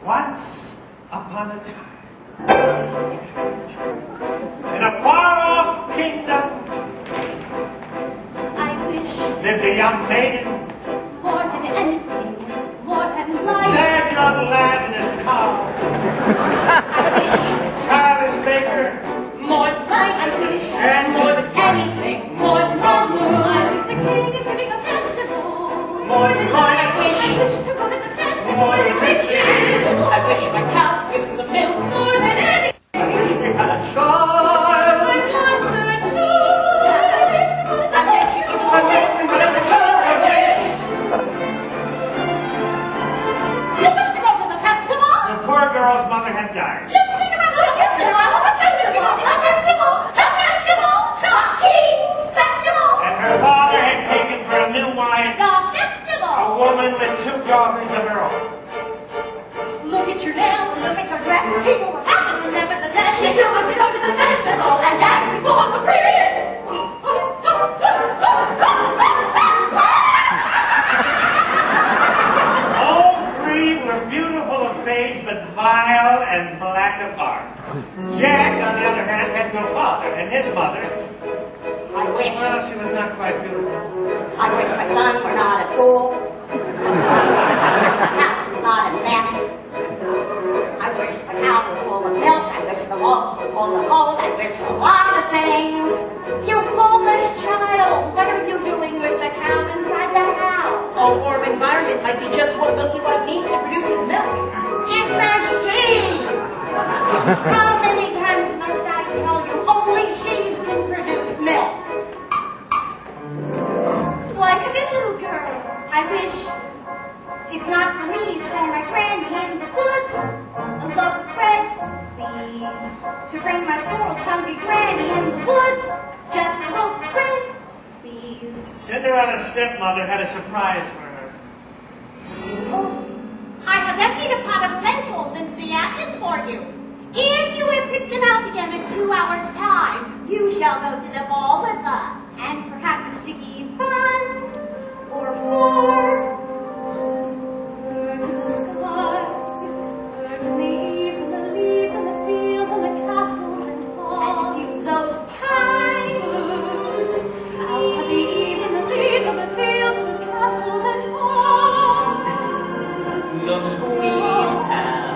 Once upon a time, in a far-off kingdom, I wish lived a young maiden, more than anything, more than life. Sad young lad in his car. I wish Childish baker, more than life. I wish and more than anything, more than the moon. The king is giving a festival. More than life. I wish to go to the festival. More than riches. I wish my cow gives some milk. More than anything. I wish we had a child. I want to choose. I wish to go to the festival. I wish we had a child. I wish. You wish to go to the festival? The poor girl's mother had died. Let's sing about the festival. The festival. The festival. The festival. The King's Festival. And her father had taken for a new wife The festival. a woman with 2 daughters of her own. Look at your nails, look at your dress. People were happy to nevertheless. She still wants to go to the festival and dance before the prince. All 3 were beautiful of face, but vile and black of heart. Jack, on the other hand, had no father, and his mother, I wish. well, she was not quite beautiful. I wish my son were not a fool. I wish my house was not a mess. I wish the cow was full of milk. I wish the walls were full of gold. I wish a lot of things. You foolish child! What are you doing with the cow inside the house? A warm environment might be just what Milky White needs to produce his milk. It's a she! How many times must I tell you only she's can produce milk? Why, come in, little girl. I wish it's not for me, it's for my granny in the woods. A loaf of bread, please. To bring my poor hungry granny in the woods. Just a loaf of bread, please. Cinderella's stepmother had a surprise for her. Oh, I have emptied a pot of lentils into the ashes for you. If you will pick them out again in 2 hours' time, you shall go to the ball with us. And perhaps a sticky bun, or 4 birds in the sky, birds in the eaves, and the leaves, and the fields, and the castles and ponds. And those pines, birds out of the eaves, and the leaves, and the fields, and the castles and ponds. Look, squeeze, Pam.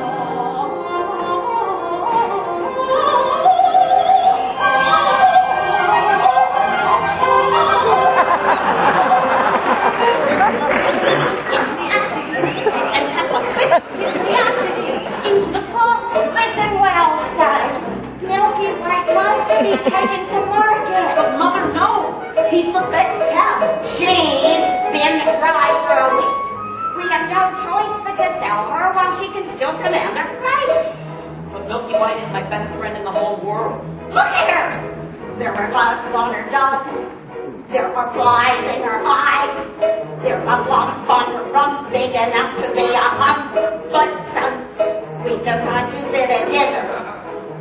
Into the pot. Listen well, son. Milky White must be taken to market. But Mother, no. He's the best cow. She's been dry for a week. We have no choice but to sell her while she can still command her price. But Milky White is my best friend in the whole world. Look at her. There are bugs on her ducks. There are flies in her eyes. There's a lump on her rump big enough to be a hump. But, son, we've no time to sit and hither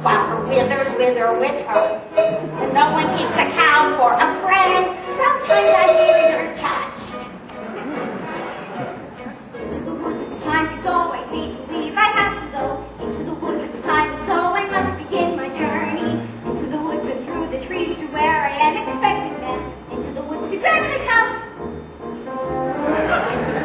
while her withers wither with her. And no one keeps a cow for a friend. Sometimes I feel her touched. Into the woods, it's time to go. I hate to leave, I have to go. Into the woods, it's time, so I must begin my journey. Into the woods and through the trees to where I am expected, man. Into the woods to grandmother's house.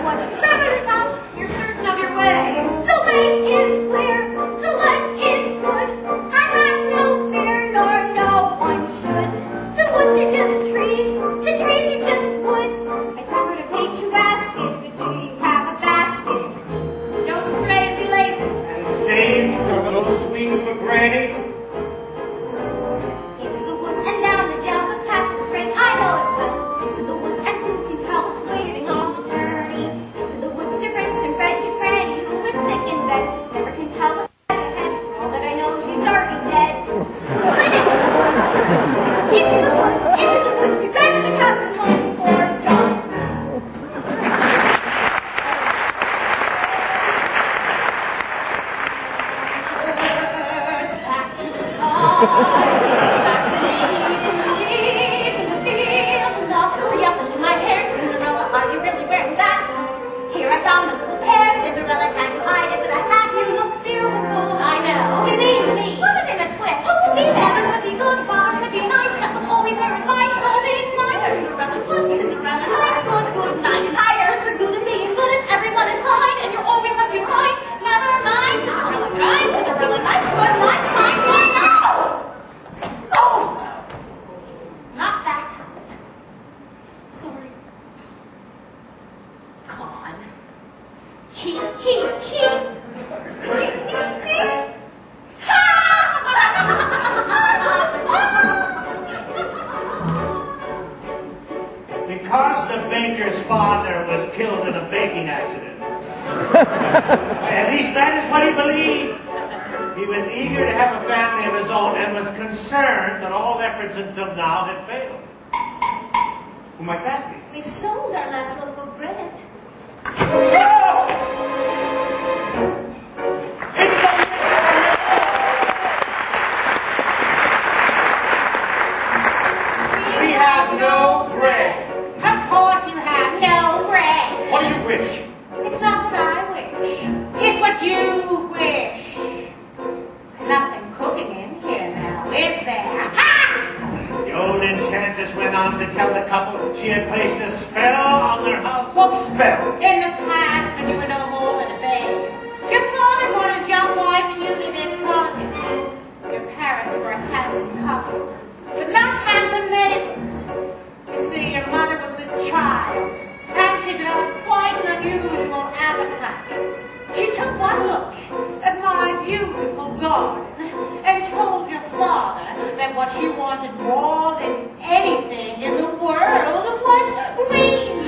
What, grandmother's house? You're certain of your way. The way is clear. The light is good. I have no fear, nor no one should. The woods are just trees. The trees are just wood. I sort of hate to ask it, but do you have a basket? Don't stray and be late. And save some little sweets for Granny. Into the woods and down the path is straight. I know it well. Into the woods and who can tell what's waiting on the journey? Into the woods to bring some bread to Granny who was sick in bed. Never can tell what lies ahead. All that I know, she's already dead. But into the woods to grandmother's house and home before dawn. Birds back to the sky, back to the leaves and the leaves and the fields. And I'll hurry up and do my hair. Cinderella, are you really wearing that? Here I found a little tear. Cinderella, can't you hide it? But I have you Because the baker's father was killed in a baking accident. At least that is what he believed. He was eager to have a family of his own and was concerned that all efforts until now had failed. Who might that be? We've sold our last loaf of bread. No! It's the... We have no bread. Of course you have no bread. What do you wish? It's not what I wish. It's what you wish. Nothing cooking in here now, is there? Ha! The old enchantress went on to tell the couple she had placed a spell on their house. What spell? In the past, when you were no more than a babe, your father brought his young wife and you to this cottage. Your parents were a handsome couple, but not handsome neighbors. You see, your mother was with child, and she developed quite an unusual appetite. She took one look at my beautiful garden and told your father that what she wanted more than anything in the world was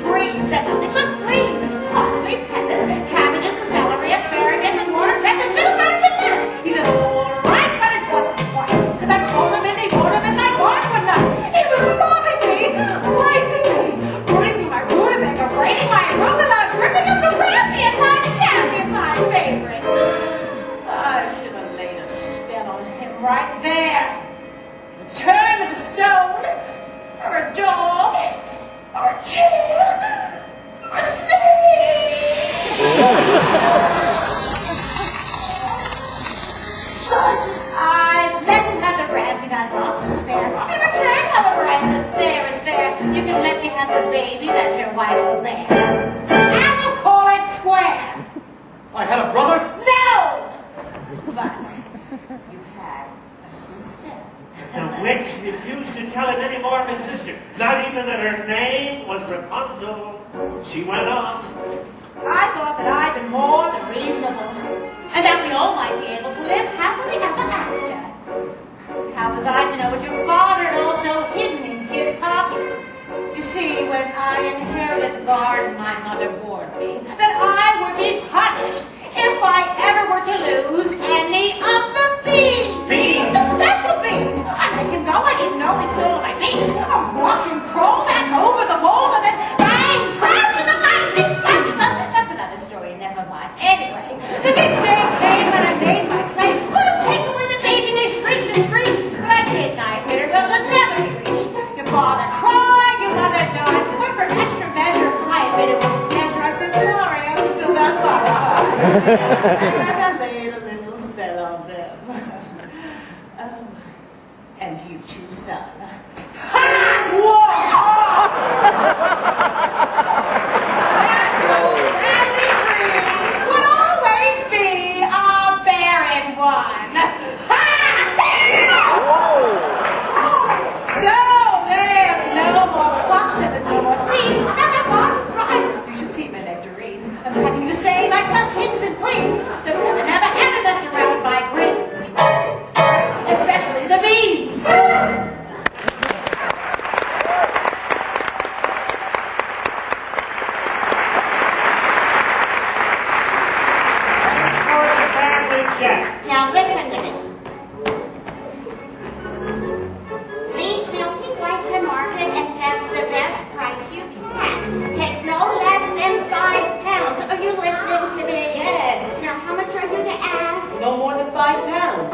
greens, and nothing but greens. Parsley, peppers, cabbages, and celery, asparagus, and watercress, and little birds and lettuce. He said, all right, but it wasn't quite, because I told him and they told him in my garden one night. He was robbing me, raping me, rooting through my rutabaga, braiding my arugula, ripping up the rampy and my champion, my favorite. I should have laid a spell on him right there. Turn him into stone, or a dog, or a chair, or a snake. I let him have the bread we got lots to spare. In return, however, I said, fair is fair. You can let me have the baby that your wife will bear. And we'll call it square. I had a brother? No! But you had a sister. The witch refused to tell him any more of his sister, not even that her name was Rapunzel. She went on. I thought that I'd been more than reasonable, and that we all might be able to live happily ever after. How was I to know what your father had also hidden in his pocket? You see, when I inherited the garden my mother bore me, that I would be punished if I ever were to lose any of the beans. Beans? The special beans. I let him go. I didn't know he'd stolen my beans. I was watching crawl back over the wall and then bang, crash in the lightning flash. That's another story. Never mind. Anyway, the next day came and I made my claim. Oh, take away the baby. They shrieked and screamed. But I did not. Bitter girls should never be reached. Your father cried. Your mother died. But for extra measure, I admit it was a pleasure. I said, sorry, I'm still not far. And I laid a little spell on them. Oh, and you too, son. Would always be a barren one. So there's no more fuss and there's no more seeds. And my garden thrives. You should see my nectarines. I'm telling you the same. I tell kings and queens. Don't never mess around my greens. Especially the beans. Now listen to me. Lead Milky White to market and fetch the best price you can. Take no less than 5 pounds. Are you listening to me? Yes. Now how much are you to ask? No more than 5 pounds.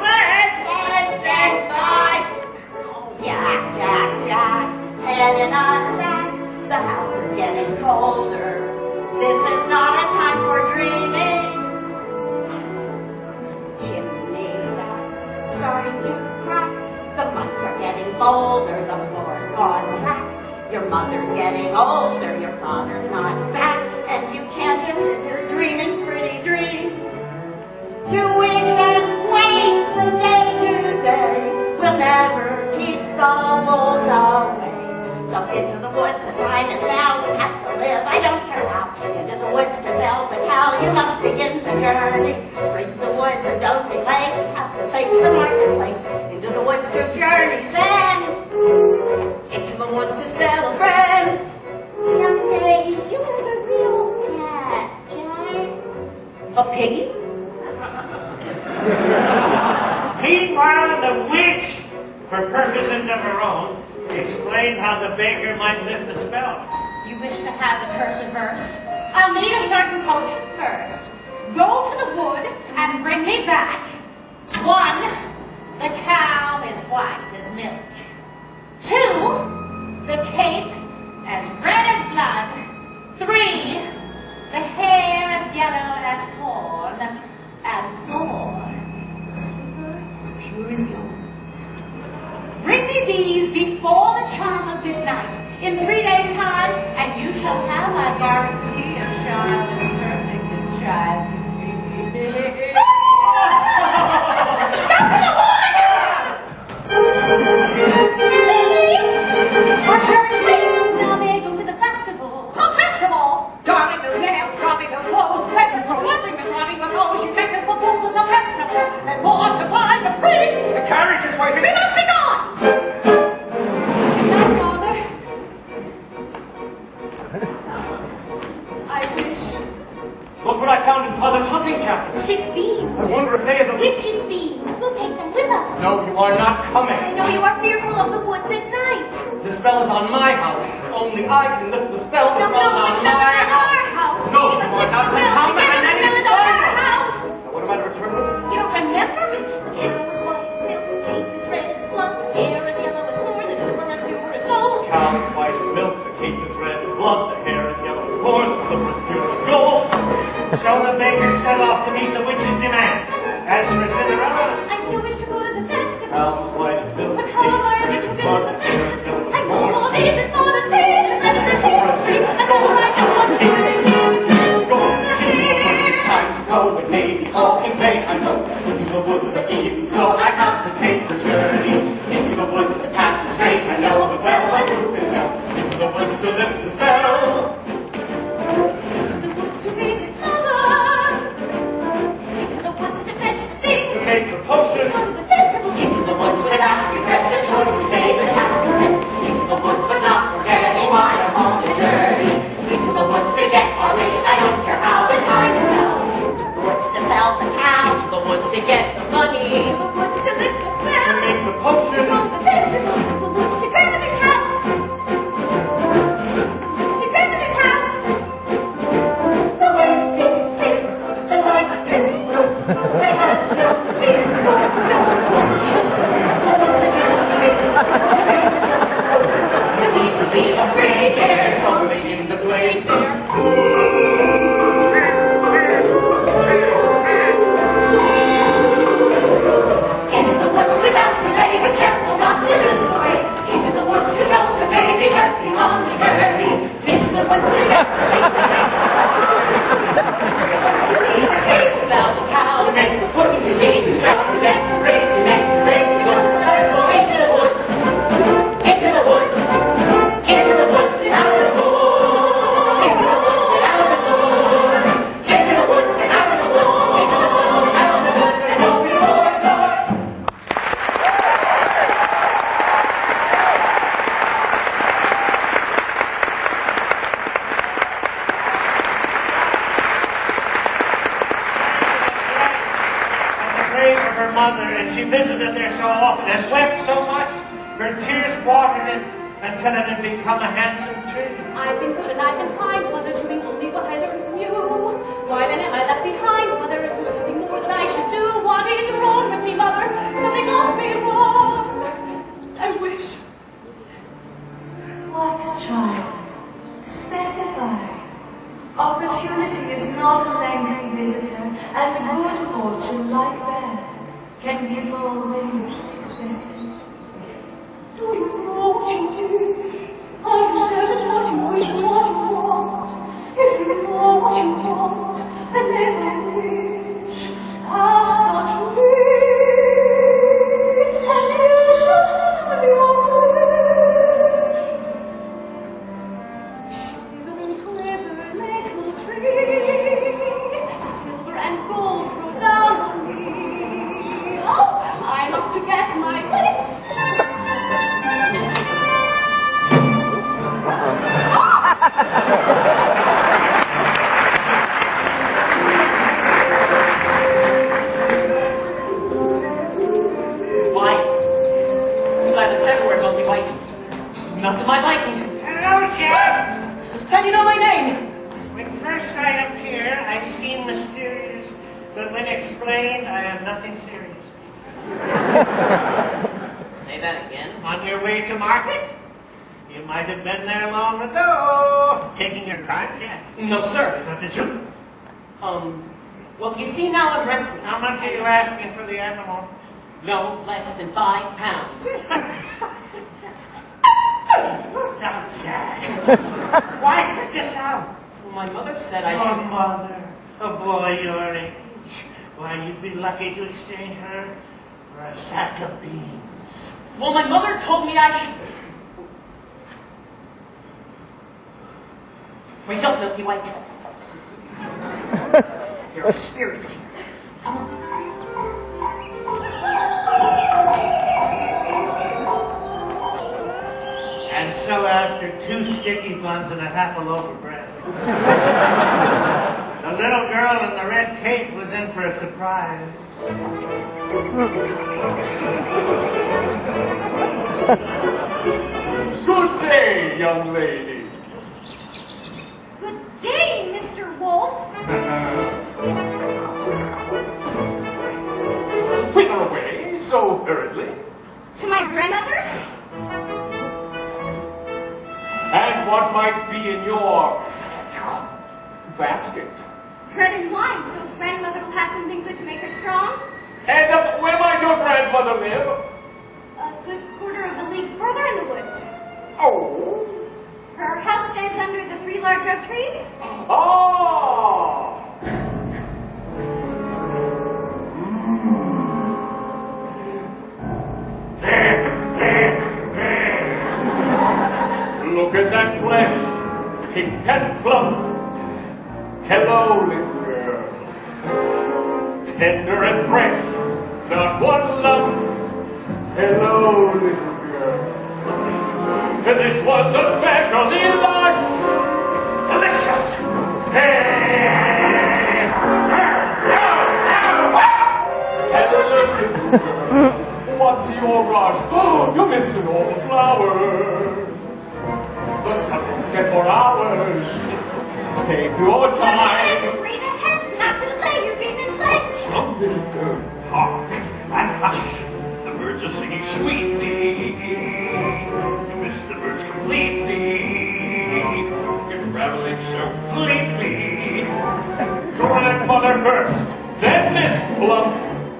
Less than 5. Oh, Jack. Head in a sack. The house is getting colder. This is not a time for dreaming. Chimney stack starting to crack. The mice are getting bolder. The floor's gone slack. Your mother's getting older. Your father's not back. And you can't just sit here dreaming pretty dreams. To wish and wait from day to day will never keep the wolves away. So into the woods, the time is now. You have to live, I don't care how. Into the woods to sell the you must begin the journey. Straight to the woods and don't delay. Have to face the marketplace. Into the woods to journey's end. Into the woods to celebrate. Someday you have a real cat, Jack. A piggy? Meanwhile, the witch, for purposes of her own, explained how the baker might lift the spell. You wish to have the curse reversed? I'll need a certain potion first. Go to the wood and bring me back. 1, the cow is white as milk. 2, the cake as red as blood. 3, the hair as yellow as corn. And 4, the silver as pure as gold. Bring me these before the charm of midnight, in 3 days' time, and you shall have my guarantee of child as perfect as child can be. Now may I go to the festival? Oh, festival! Darling those nails, darling those clothes, legends are nothing but darling with those. You make us the fools of the festival, and more to find the prince. The carriage is waiting. We must be gone! Now, Father, I wish Look what I found in Father's hunting jacket. 6 beans. I wonder if they are the... Witches' beans. We'll take them with us. No, you are not coming. I know you are fearful of the woods at night. The spell is on my house. Only I can lift the spell. The No, spell is the on spell my is on house. our house. No, We must you are lift not the to spell come together. and then The spell is it's on our final. house. Now, what am I to return with? You don't remember it? The cow is white as milk, the cake is red as blood, the hair is yellow as corn, the slipper as pure as gold. The cow is white as milk, the cake is red as blood, the hair is yellow as corn, the slipper is pure as gold. So the baker set off to meet the witch's demands. As for Cinderella, I still wish to go to the festival. Cow is white as milk, But the how cake am I is red to as get blood, to the the hair is festival? yellow I as know corn. all these in Father's face, and the season's free, and so I just want to go to his Go into the woods, it's time to go. It may be all in vain, I know. Into the woods, but even so, I have to take the journey. Into the woods, the path is straight. I know it well, I do can tell. Into the woods to lift the spell. Into the woods to visit Mother. Into the woods to fetch the things. To make the potion. Go to the festival. Into the woods without regret. The choice is made, the task is set. Into the woods but not forgetting why I'm on the journey. Into the woods to get our wish. I don't care how the time is now. Into the woods to sell the cow. Into the woods to get the money. Into the woods to lift the spell. To make the potion. To go to the festival. Into the woods to grandmother's house. Into the grandmother's house. The way is fair. The light is blue. I have no fear. No woods are just trees. Trees are just blue. You need to be afraid. There's something in the blade there. Into the woods without delay, be careful not to lose the way. Into the woods who knows the baby working on the journey. Into the woods to get the baby. Sell the cow, to make the pudding to see, to sell, to get the bridge, to make the lake, to go to the into the woods. Into the woods. Into the woods and out of the woods. Into the woods and out of the woods. Into the woods and out of the woods. Into the woods and out of the woods and open the door. prayed for her mother, and she visited there so often and wept so much, her tears watered it until it had become a handsome tree. I've been good and I've been kind, Mother, doing only what I learned from you. Why then am I left behind, Mother? Is there something more that I should do? What is wrong with me, Mother? Something must be wrong. I wish. What, child? Specify. Opportunity is not a lengthy visitor, and good fortune, like bad, can give always expected. Do you know what you wish? Are you certain what you wish is what you want? If you know what you want, then never wish. Ask not me, and you shall have your wish. Little clever little tree, might seem mysterious, but when explained, I am nothing serious. Say that again. On your way to market? You might have been there long ago. Taking your time, Jack? No, sir. Not the truth. Well, you see now I'm wrestling. How much are you asking for the animal? No, less than 5 pounds. Now, Jack. Why such a sound? Well, my mother said I Oh, should... mother. A boy your age. Why, you'd be lucky to exchange her for a sack of beans. Well, my mother told me I should... Wake up, Milky White. There are spirits here. Come on. And so after 2 sticky buns and a half a loaf of bread, the little girl in the red cape was in for a surprise. Good day, young lady. Good day, Mr. Wolf. Whither away so hurriedly? To my grandmother's? And what might be in your basket? Bread and wine, so grandmother will have something good to make her strong. And where might your grandmother live? A good quarter of a league further in the woods. Oh. Her house stands under the 3 large oak trees. Ah. Look at that flesh, pink and plump. Hello, little girl. Tender and fresh, not one lump. Hello, little girl. And this one's especially lush. Delicious. Hello, little girl. What's your rush? Oh, you're missing all the flowers. The sun is set for hours. Take your time. Serena, not to delay, you're being misled. Oh, little girl, hark and hush. The birds are singing sweetly. You miss the birds completely. You're traveling so fleetly. Grandmother first, then Miss Plump.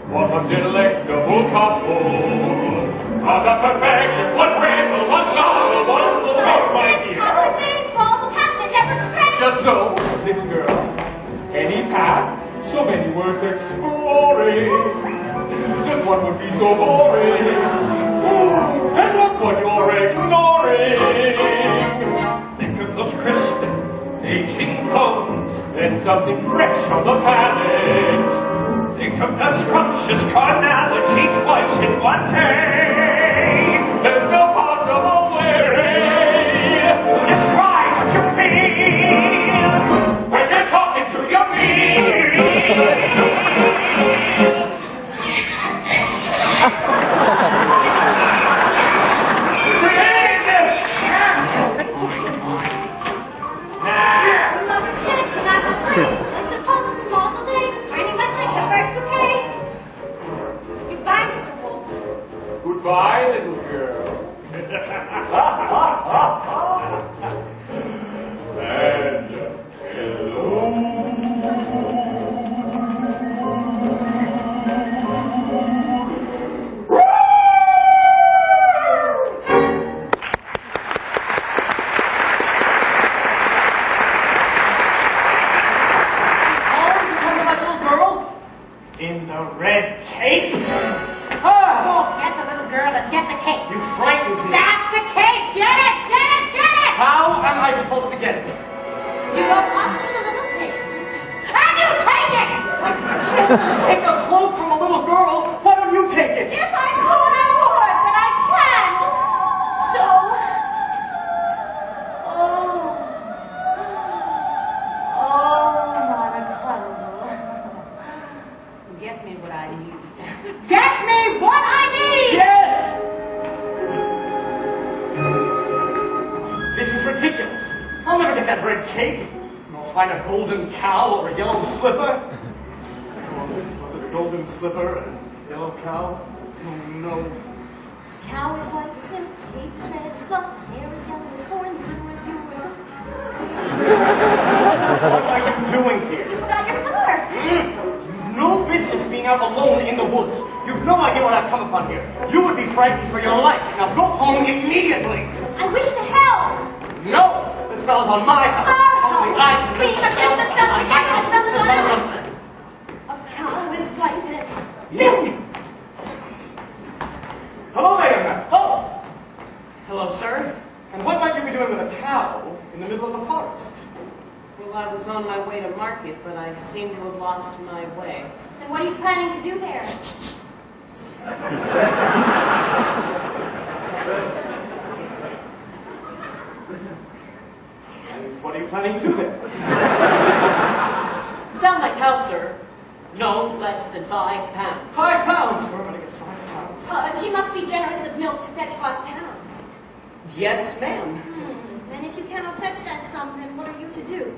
What a delectable couple. What a perfection, one grateful, one sorrow, one love, my dear. Common names follow the path that never strays. Just so, little girl. Any path, so many worth exploring. This one would be so boring. Ooh, and look what you're ignoring. Think of those crisp, aging bones, then something fresh on the palate. Think of the scrumptious carnality twice in one day. There's no possible way to describe what you feel when you're talking to your meal. Mother said not to stress. I suppose a small delay. Finding my like the first bouquet. Goodbye, Mr. Wolf. Goodbye, little girl. And hello. In the red cape? Oh, get the little girl and get the cake. You frightened me. That's the cake. Get it, get it, get it. How am I supposed to get it? You go up to the little pig. And you take it. Take a cloak from a little girl. Why don't you take it? If I could, I would, but I can't. So... Oh, not a puzzle. Get me what I need. Get me what I need! Yes! This is ridiculous. I'll never get that red cape. No find a golden cow or a yellow slipper? Was it a golden slipper and a yellow cow? Oh no. Cow is white as milk, cake is red as gold, hair is yellow as corn, slipper is pure as gold. What are you doing here? You forgot your slipper. You've no business being out alone in the woods. You've no idea what I've come upon here. You would be frightened for your life. Now go home immediately. I wish to help. No! The spell is on my house. Only I can lift the spell on my house. The spell is on... A cow is white as milk. Hello there, man. Oh! Hello, sir. And what might you be doing with a cow in the middle of the forest? Well, I was on my way to market, but I seem to have lost my way. And what are you planning to do there? And what are you planning to do there? Sell my cow, sir. No less than 5 pounds. 5 pounds? Where am I going to get 5 pounds? She must be generous of milk to fetch 5 pounds. Yes, ma'am. And if you cannot fetch that sum, then what are you to do?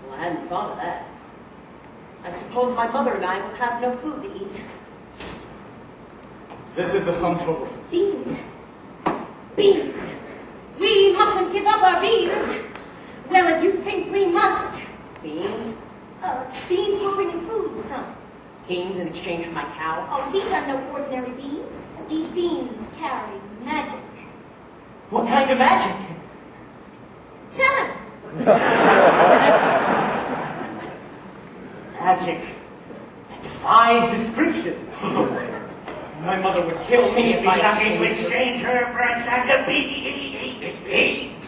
Well, I hadn't thought of that. I suppose my mother and I will have no food to eat. This is the sum total. Beans. Beans. We mustn't give up our beans. Well, if you think we must. Beans? Beans for bringing food, son. Beans in exchange for my cow? Oh, these are no ordinary beans. These beans carry magic. What kind of magic? Tell him. Magic that defies description. My mother would kill me if I asked her to exchange her for a sack of beans.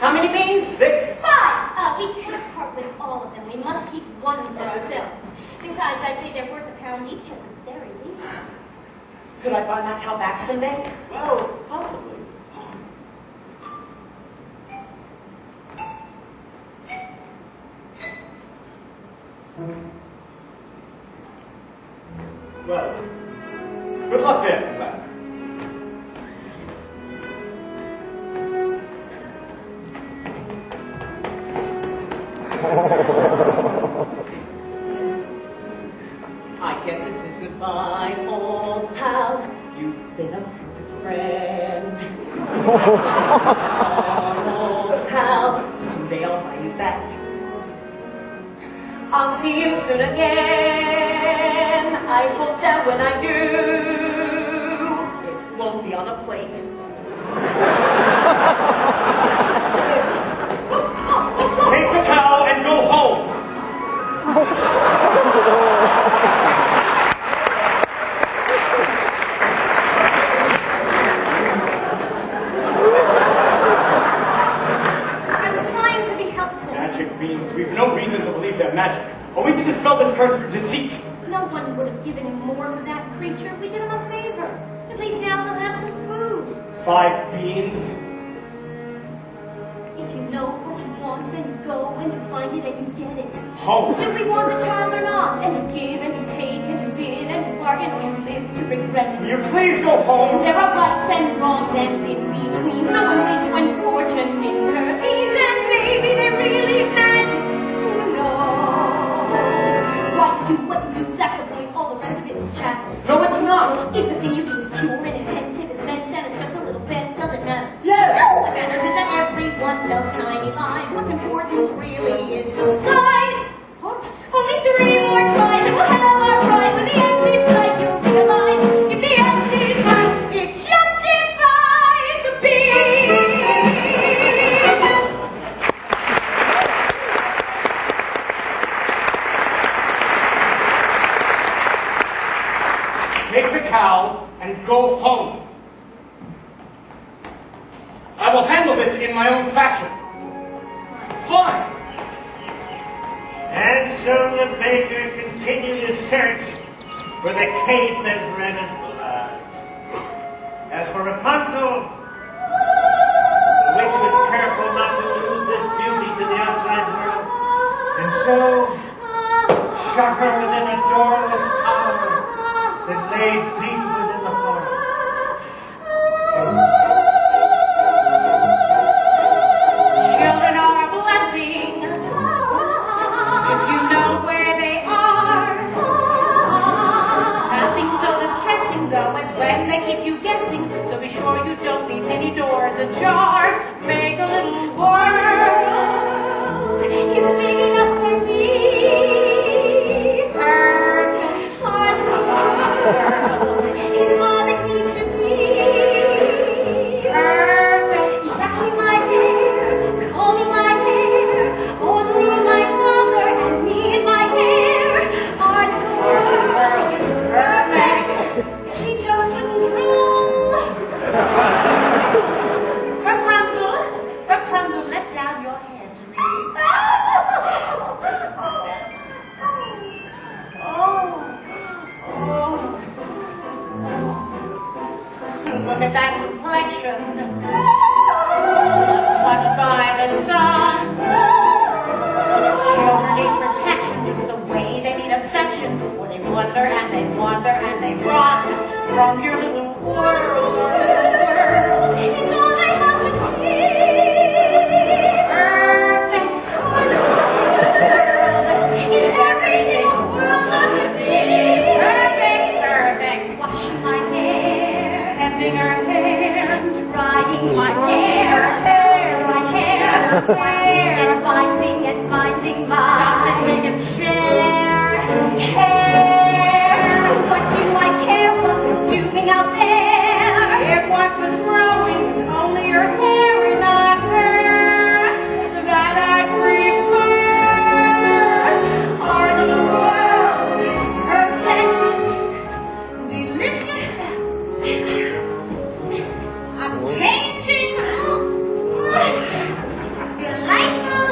How many beans? 6. 5. We can't part with all of them. We must keep one for ourselves. Besides, I'd say they're worth a pound each at the very least. Could I buy my cow back someday? Well, possibly. Well, good luck there, man. I guess this is goodbye, old pal. You've been a perfect friend. Old pal, someday I'll buy you back. I'll see you soon again. I hope that when I do, it won't be on a plate. Take the cow and go home. I was trying to be helpful. Magic beans. We've no reason to believe they're magic. Are we to dispel this curse through deceit? No one would have given him more for that creature. We did him a favor. At least now they'll have some food. 5 beans? If you know what you want, then you go and you find it and you get it. Home. Do we want the child or not? And you give and you take and you bid and you bargain or you live to regret Will it. you please go home? There are rights and wrongs and in-betweens. No one waits when fortune intervenes. And maybe they're really magic. Who knows? What you do, that's the point. All the rest of it is chat. No, it's not. If the thing you do is pure and intense, if it's meant and it's just a little bit, doesn't matter. Yes. No, what matters is that everyone tells tiny lies. What's important really is the size. What? Only 3 more tries and we'll have our prize. When the end seems like you'll realize, if the end is right, it justifies the beat. Take the cow and go home. I will handle this in my own fashion. Fine. And so the baker continued his search for the cape as red as blood. As for Rapunzel, the witch was careful not to lose this beauty to the outside world, and so shut her within a doorless tower that lay deep within the forest. Children are blessed always when they keep you guessing, so be sure you don't leave any doors ajar. Make a little world. It's big enough for me. Perfect. Our little world is all it needs to be. Perfect. Brushing my hair, combing my hair, only my mother and me in my hair. Our little world is perfect. If she just wouldn't drool. Rapunzel, let down your hand to me. Look at that complexion, touched by the sun. Children need protection just the way they need affection, or they wonder and they wander and they run from your little world. It's all I have to say. Perfect. It's everything the world ought to be. Perfect. Washing my hair, Tending her hair, drying my hair, my hair, and binding my something we can share. Hair. What do I care what they're doing out there? If what was growing was only your hair and not her, that I'd prefer. Our little world is perfect. Delicious. I'm changing. Delightful.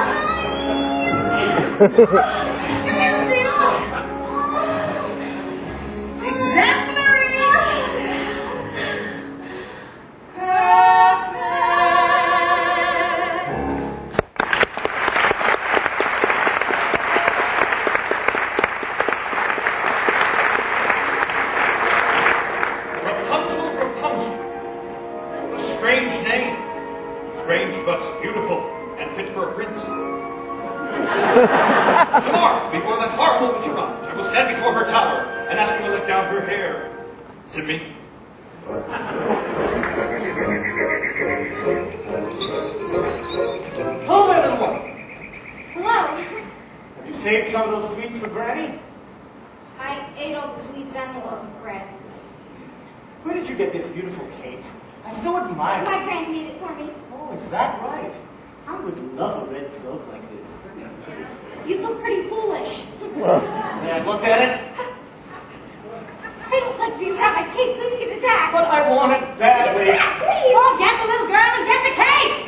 Exemplary. Rapunzel. What a strange name. Strange but beautiful and fit for a prince. Tomorrow, before that horrible witch arrives, I will stand before her tower and ask her to let down her hair to me. Hello, my little one. Hello. Have you saved some of those sweets for Granny? I ate all the sweets and the loaf of bread. Where did you get this beautiful cake? I so admire My it. friend made it for me. Oh, is that right? I would love a red cloak like this. You look pretty foolish. May I look at it? I don't like you have my cake. Please give it back. But I want it badly. Give it back, please. Oh, get the little girl and get the cake.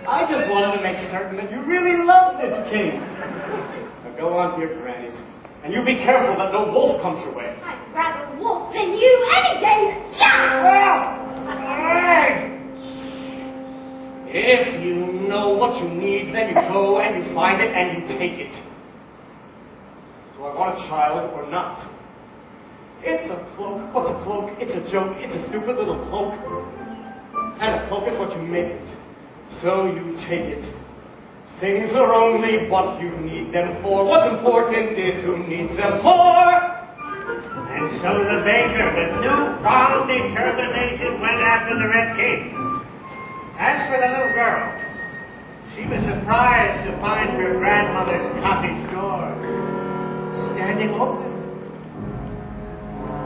I just wanted to make certain that you really love this cake. Now go on to your granny's. And you be careful that no wolf comes your way. I'd rather wolf than you any day. Yeah! If you know what you need, then you go and you find it and you take it. Do I want a child or not? It's a cloak. What's a cloak? It's a joke. It's a stupid little cloak. And a cloak is what you make it. So you take it. Things are only what you need them for. What's important is who needs them more. And so the baker, with newfound determination, went after the red cake. As for the little girl, she was surprised to find her grandmother's cottage door standing open.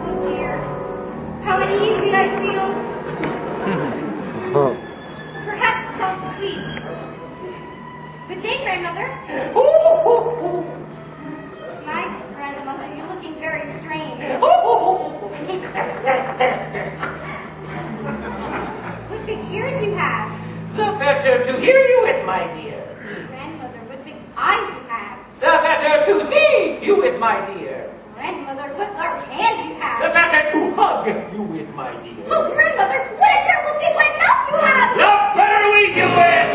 Oh dear. How uneasy I feel. Perhaps some sweets. Good day, grandmother. My grandmother, you're looking very strange. What big ears you have. The better to hear you with, my dear. Grandmother, what big eyes you have. The better to see you with, my dear. Grandmother, what large hands you The have. better to hug you with, my dear. Oh, grandmother, what a terrible big white mouth you have. The better to eat you with.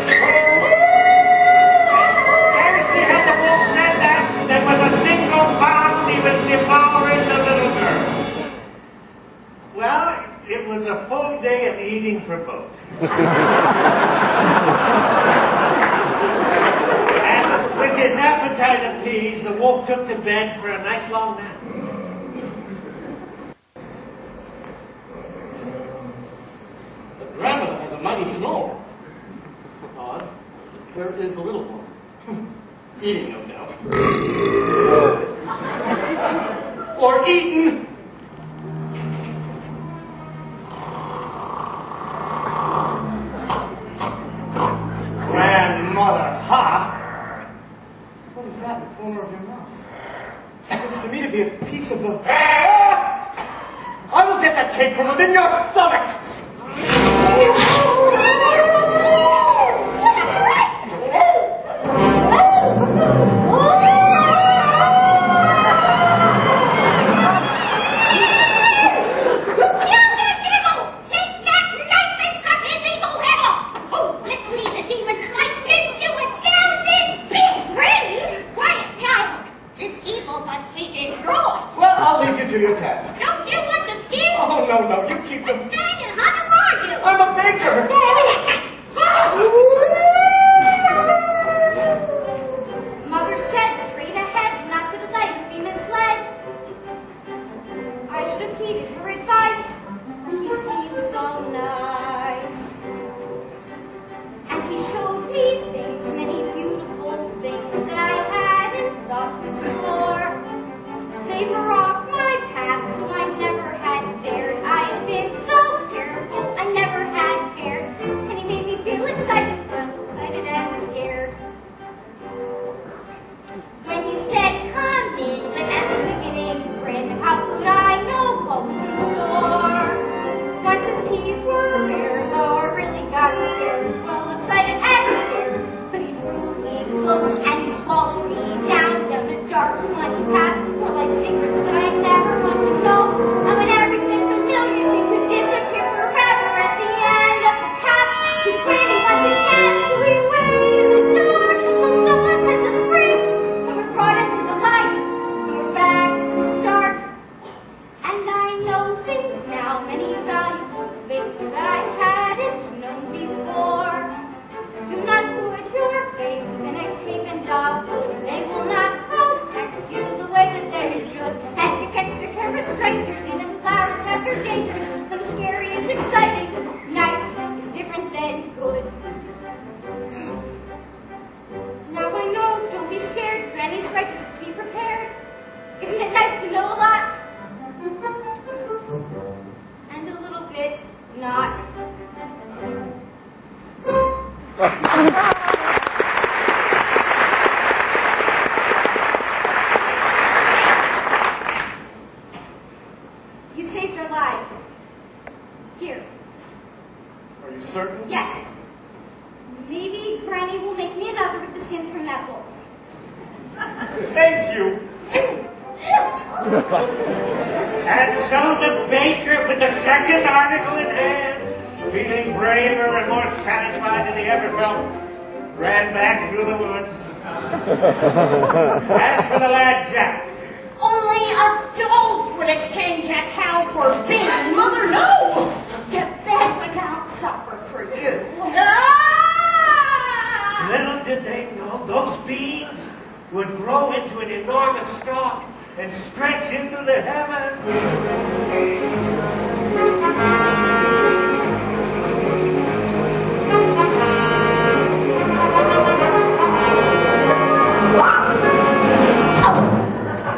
Scarcely had the wolf said that with a single bound he was devouring the little girl. Well, It was a full day of eating for both. And with his appetite appeased, the wolf took to bed for a nice long nap. The grandmother has a mighty snore. Odd. Where is the little one? Eating, no doubt. Or eaten. Grandmother, ha! What is that in the corner of your mouth? It looks to me to be a piece of the... I will get that cake from within your stomach! To your task. Don't you want the kid? Oh, no, you keep them. Dang, how are you? I'm a baker. Mother said straight ahead, not to the left, be misled. I should have heeded her advice. He seemed so nice. And he showed me things, many beautiful things that I hadn't thought to explore. They were off my path, so I never had dared. I had been so careful, I never had cared. And he made me feel excited, excited and scared. When he said, come in, with a sickening grin, how could I know what was in store? Once his teeth were bare, though I really got scared. Well, excited and scared, but he drew me close and he swallowed me down a dark, slimy path. My secrets that I never want to know. And when everything familiar seemed to disappear forever at the end of the path, he's grinning once again, so we wait in the dark until someone sets us free. When we're brought into the light, we're back at the start. And I know things now, many valuable things that I hadn't known before. Do not put your faith in a cave and dogwood. They will not protect you the way that they should. And you catch to care with strangers, even flowers have their dangers. But the scary is exciting, nice is different than good. Now I know, don't be scared. Granny's right, just be prepared. Isn't it nice to know a lot? And a little bit not. You saved our lives. Here. Are you certain? Yes. Maybe Granny will make me another with the skins from that wolf. Thank you. And so the baker, with the second article in hand, feeling braver and more satisfied than he ever felt, ran back through the woods. As for the lad Jack, Only adults would exchange a cow for beans. Mother, no! To bed without supper for you. Ah! little did they know those beans would grow into an enormous stalk and stretch into the heavens.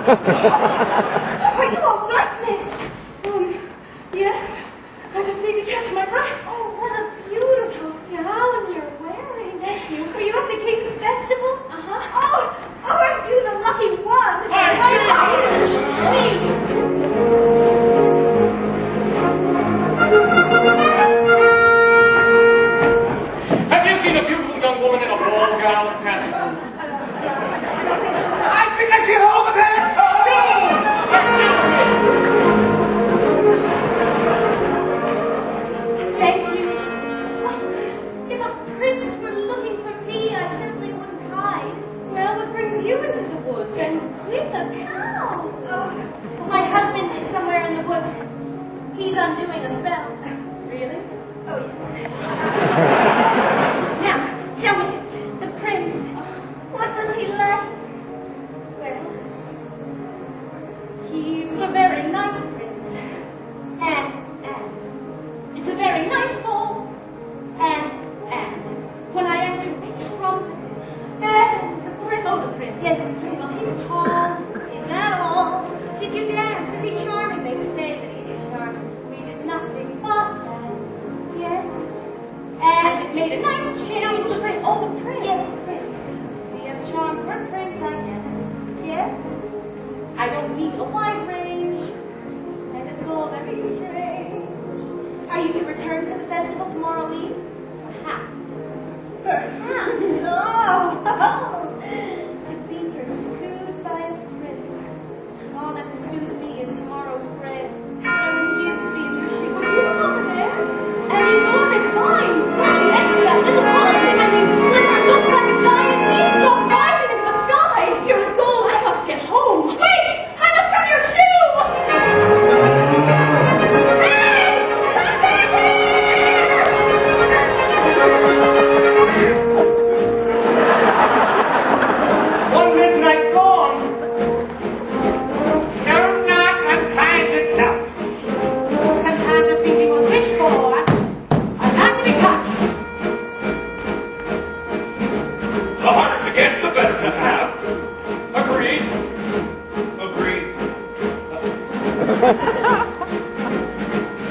Are you all right, miss? Yes. I just need to catch my breath. Oh, what a beautiful gown you're wearing. Thank you. Are you at the King's Festival? Oh, aren't you the lucky one? Please. Have you seen a beautiful young woman in a ball gown pass through? I think I see her over there, sir! Excuse me! He's undoing a spell. Really? Oh, yes. Now, tell me, the prince, what was he like? Well, he's a very nice prince. And, it's a very nice ball. And, when I answer the trumpet, and the prince, yes, the prince, well, he's tall. Is that all? Did you dance? Is he charming? They say that he's charming. We did nothing but dance. Yes. And it made a nice change. The prince. Oh, the prince. Yes, the prince. He has charm for a prince, I guess. Yes. I don't need a wide range. And it's all very strange. Are you to return to the festival tomorrow eve? Perhaps. Oh. To be pursued by a prince. All that pursues me is tomorrow's bread. What I would give to be in your shoes. Well, you over there? An enormous vine. Next to that little vine. I mean, Slipper looks like a giant beanstalk rising into the sky. It's pure as gold. I must get home. Wait! I must have your shoe! Hey! Come back here! One midnight gone. No, not unties itself. Sometimes the things he was wished for are not to be touched. The harder to get, the better to have. Agreed.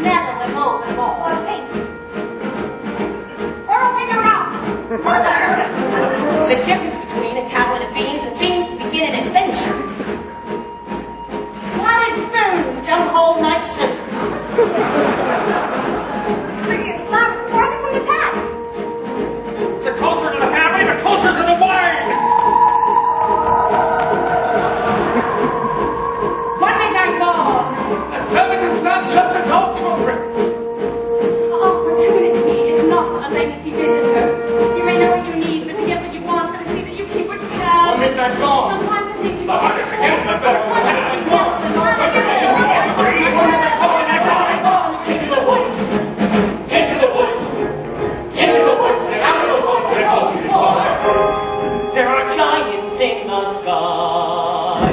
Never them all. Hey. Or open your mouth. Mother! The difference between a cow and a bean is a bean can begin an adventure. Slotted spoons don't hold much soup. Farther from the path. The closer to the family, the closer to the wine. One midnight gone. The service is not just a talk to a prince. Opportunity is not a lengthy visitor. You may know what you need, but to get what you want, and see that you keep what you have. One midnight gone. Sometimes the things you The harder to get, the better to have. Into the woods. Into the woods. Into the woods and out of the woods and home you are. There are giants in the sky.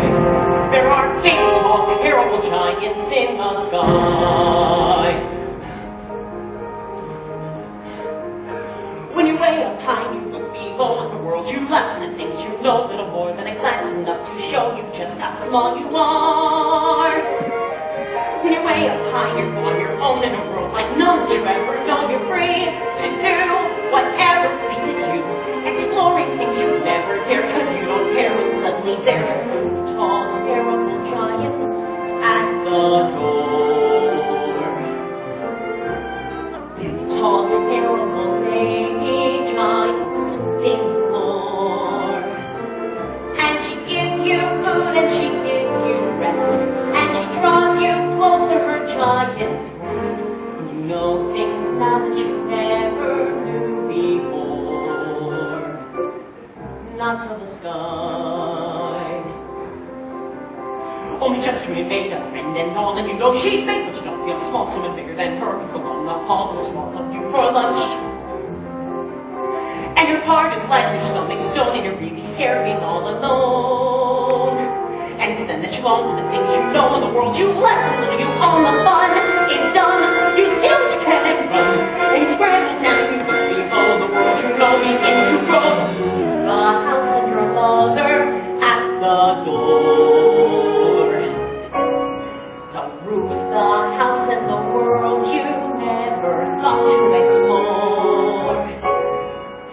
There are big, tall, terrible giants in the sky. When you're way up high, you look below at the world you left and the things you know. Little more than a glance is enough to show you just how small you are. When you're way up high, you're on your own in a world like none that you ever know. You're free to do whatever pleases you, exploring things you never dare, cause you don't care when suddenly there's a big, tall, terrible giant at the door. Big, tall, terrible lady giant sweeping the floor. And she gives you food and she gives you rest, and she draws you close to her giant breast. And you know things now that you never knew before. Not to the sky. Only just we made a friend and all, and you know she's big, but you don't feel small. Someone bigger than her comes along the hall to swallow you for lunch. And your heart is like your stomach stone, and you're really scared being all alone. And it's then that you long for the things you know in the world you left. And little you own the fun is done. You steal what you can and run, and you scramble down and you look below. The world you know begins to grow. The house and your mother at the door. The roof, the house, and the world you never thought to explore.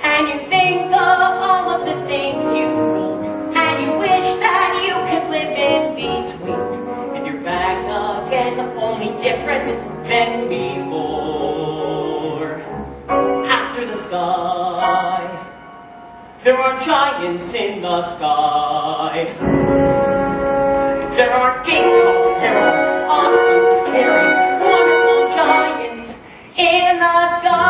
And you think of all of the things you've seen, and you wish that you could live in between. And you're back again, only different than before. After the sky, there are giants in the sky. There are big, tall, terrible, awesome, scary, wonderful giants in the sky.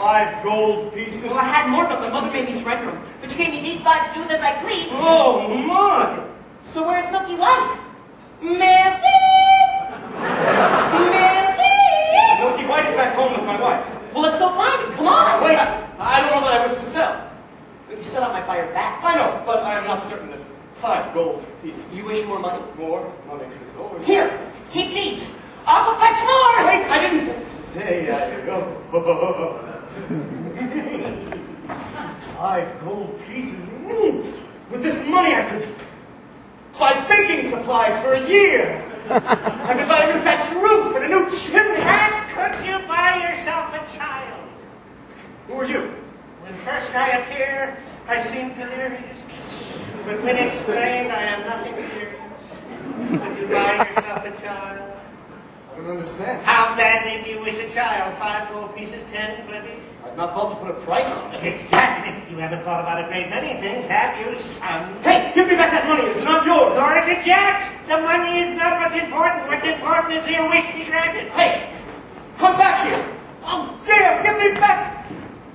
5 gold pieces. Well, I had more, but my mother made me surrender them. But she gave me these 5 to do with as I pleased. Oh, my! So where's Milky White? Milky! Milky! Milky White is back home with my wife. Well, let's go find him. Come on. Wait, I don't know that I wish to sell. If you sell out, my buyer back. I know, but I am not certain that 5 gold pieces. You wish more money? More money is always... Here, keep these. I'll go fetch more. Wait, I didn't say I go. 5 gold pieces. With this money I could buy baking supplies for a year. I could buy a new thatched roof and a new chimney. And could you buy yourself a child? Who are you? When first I appear, I seem delirious. But when explained, I am nothing serious. Could you buy yourself a child? I don't understand. How badly do you wish a child? 5 gold pieces, 10, 20? I've not thought to put a price on it. Exactly. You haven't thought about a great many things, have you, son? Hey, give me back that money. It's not yours. Nor is it Jack's. The money is not what's important. What's important is your wish to be granted. Hey, come back here. Oh, damn, give me back.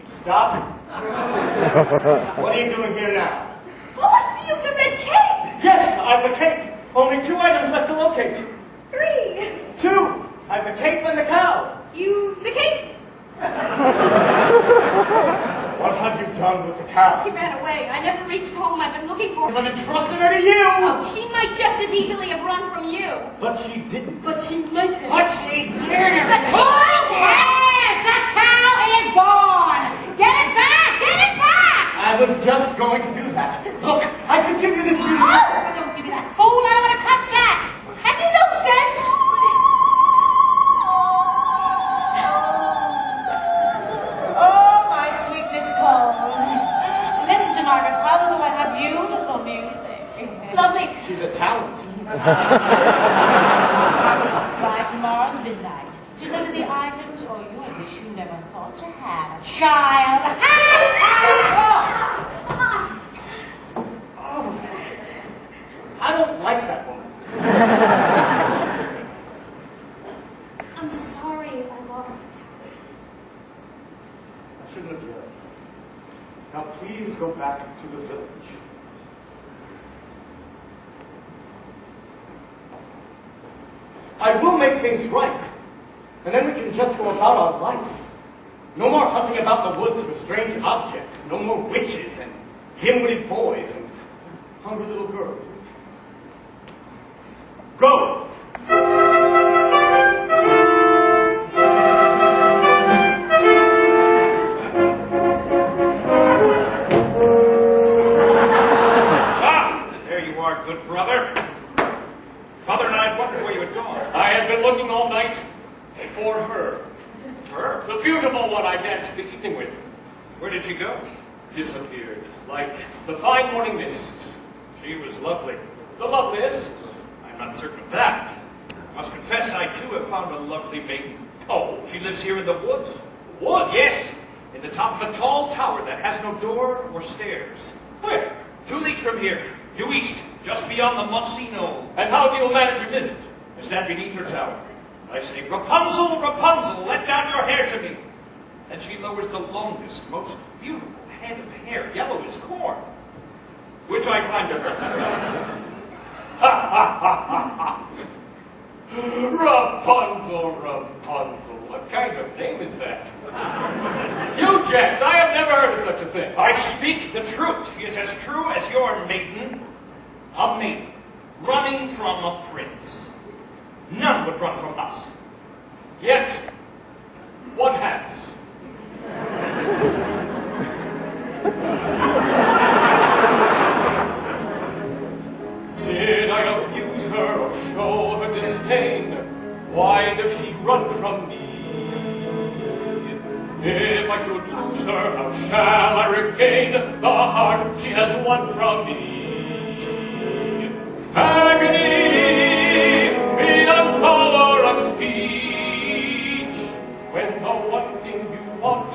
Stop. What are you doing here now? Oh, I see you've the red cape! Yes, I've the cape. Only 2 items left to locate. 3. 2. I've the cape and the cow. You the cape? What have you done with the cow? She ran away. I never reached home. I've been looking for her. I've entrusted her to you. Oh, she might just as easily have run from you. But she didn't. But she might have. But she did. But she might have. The cow is gone. Get it back. Get it back. I was just going to do that. Look, I could give you this. Oh, don't give me that fool. I don't want to touch that. Have you no sense? Oh, my sweet Miss Cole. Listen to my Rapunzel. I have beautiful music. Lovely. She's a talent. By tomorrow's midnight, deliver the items or you'll wish you never thought to have a child. Oh, I don't like that woman. I'm sorry I lost the I shouldn't have yelled. Now please go back to the village. I will make things right, and then we can just go about our life. No more hunting about the woods for strange objects. No more witches and dim-witted boys and hungry little girls. Go! There you are, good brother. Father and I had wondered where you had gone. I have been looking all night for her. Her? The beautiful one I danced the evening with. Where did she go? Disappeared, like the fine morning mist. She was lovely. The loveliest. I'm not certain of that. I must confess I too have found a lovely maiden. Oh, she lives here in the woods. What? Yes, in the top of a tall tower that has no door or stairs. Where? 2 leagues from here, due east, just beyond the mossy knoll. And how do you manage your visit? I stand beneath her tower. I say, Rapunzel, Rapunzel, let down your hair to me. And she lowers the longest, most beautiful head of hair, yellow as corn, which I climb to her. Ha ha ha ha ha! Rapunzel, Rapunzel. What kind of name is that? You jest. I have never heard of such a thing. I speak the truth. She is as true as your maiden, a maiden, running from a prince. None would run from us. Yet, one has. Did I abuse her or show her disdain? Why does she run from me? If I should lose her, how shall I regain the heart she has won from me? Agony beyond power of speech, when the one thing you want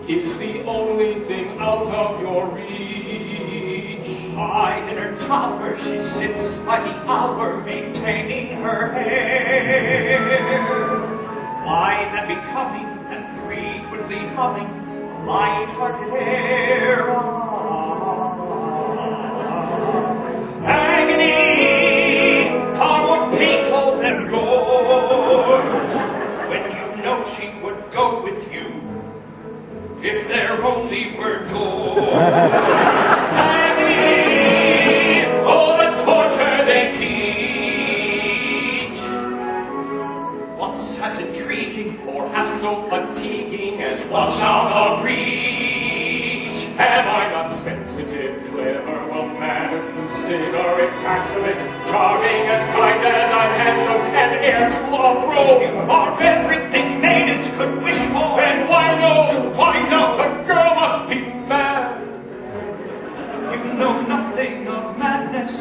is the only thing out of your reach. High in her tower she sits by the hour, maintaining her hair. Wise and becoming and frequently humming a light-hearted air. Agony, far more painful than yours, when you know she would go with you, if there only were doors. Agony, oh, the torture they teach. What's as intriguing or half so fatiguing as what's out of reach? Am I not sensitive, clever, well-mannered, considerate, passionate, charming, as kind as I'm handsome, and heir to a throne? You are everything maidens could wish for. And why no? Why no? The girl must be mad. You know nothing of madness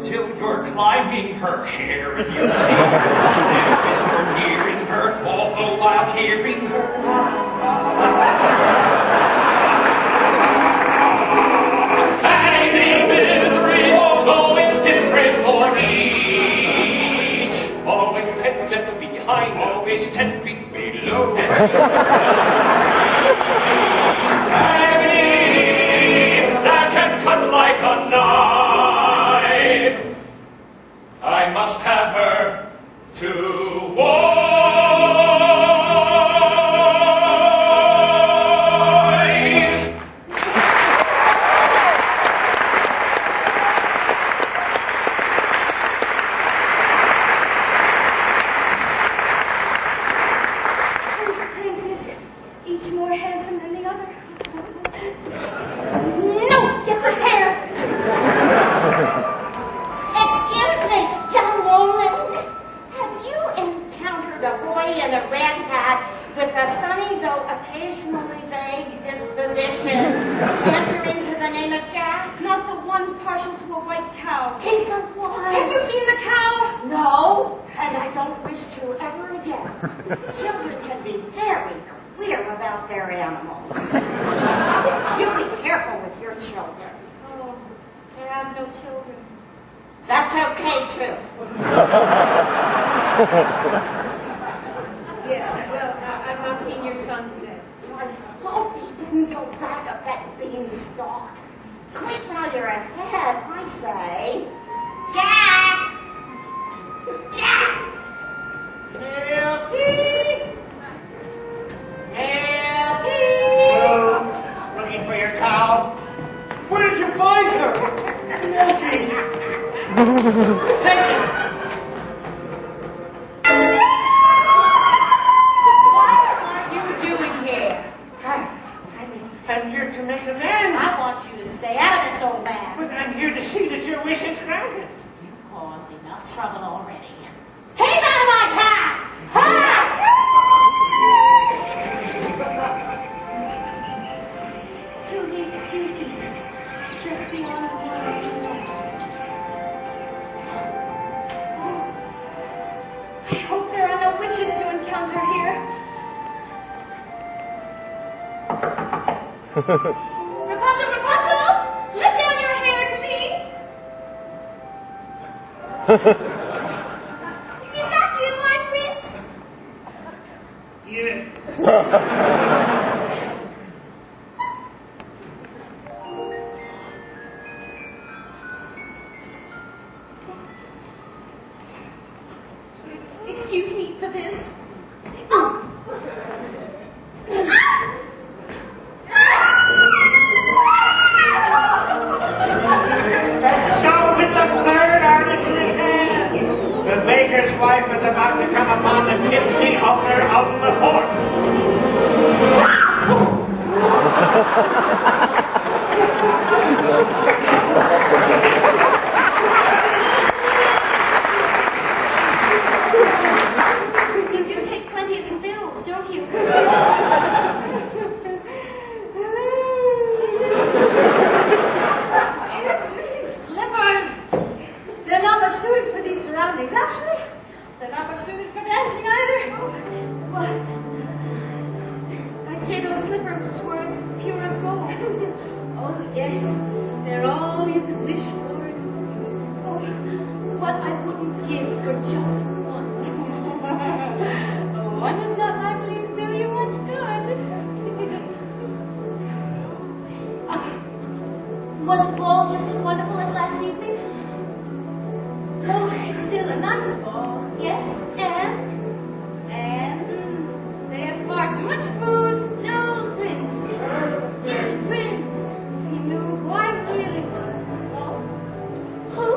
till you're climbing her hair and you see and you're hearing her all the while hearing her. Agony, misery, always different for each. Always 10 steps behind, Always 10 feet below. agony that can cut like a knife. I must have her to wife. Princes, each more handsome than the other. No, get the hair! Excuse me, young woman. Have you encountered a boy in a red hat with a sunny though occasionally vague disposition answering to the name of Jack? Not the one partial to a white cow. He's the one. Have you seen the cow? No, and I don't wish to ever again. Children can be very queer about their animals. You be careful with your children. Oh, I have no children. That's okay, too. Yes, well, I've not seen your son today. I hope he didn't go back up that beanstalk. Quick while you're ahead, I say. Jack! Jack! Milky! Milky! Looking for your cow? Where did you find her? Milky! What are you doing here? I'm here to make amends. I want you to stay out of this, old man. But I'm here to see that your wish is granted. You caused enough trouble already. Keep out of my path! Due east, just beyond the woods. I hope there are no witches to encounter here. Rapunzel, Rapunzel! Let down your hair to me! Is that you, my prince? Yes. Excuse me for this. So with the third article in hand, the baker's wife is about to come upon the tipsy owner of the fort. You do take plenty of spills, don't you? Slippers! They're not much suited for these surroundings. Actually, they're not much suited for dancing either. What? I'd say those slippers were as pure as gold. Oh, yes. They're all you could wish for. Oh, what I wouldn't give for just one. One is not likely to do house ball. Yes, and they have far too much food. No, Prince. He's the prince. If he knew who I really was. Oh, who?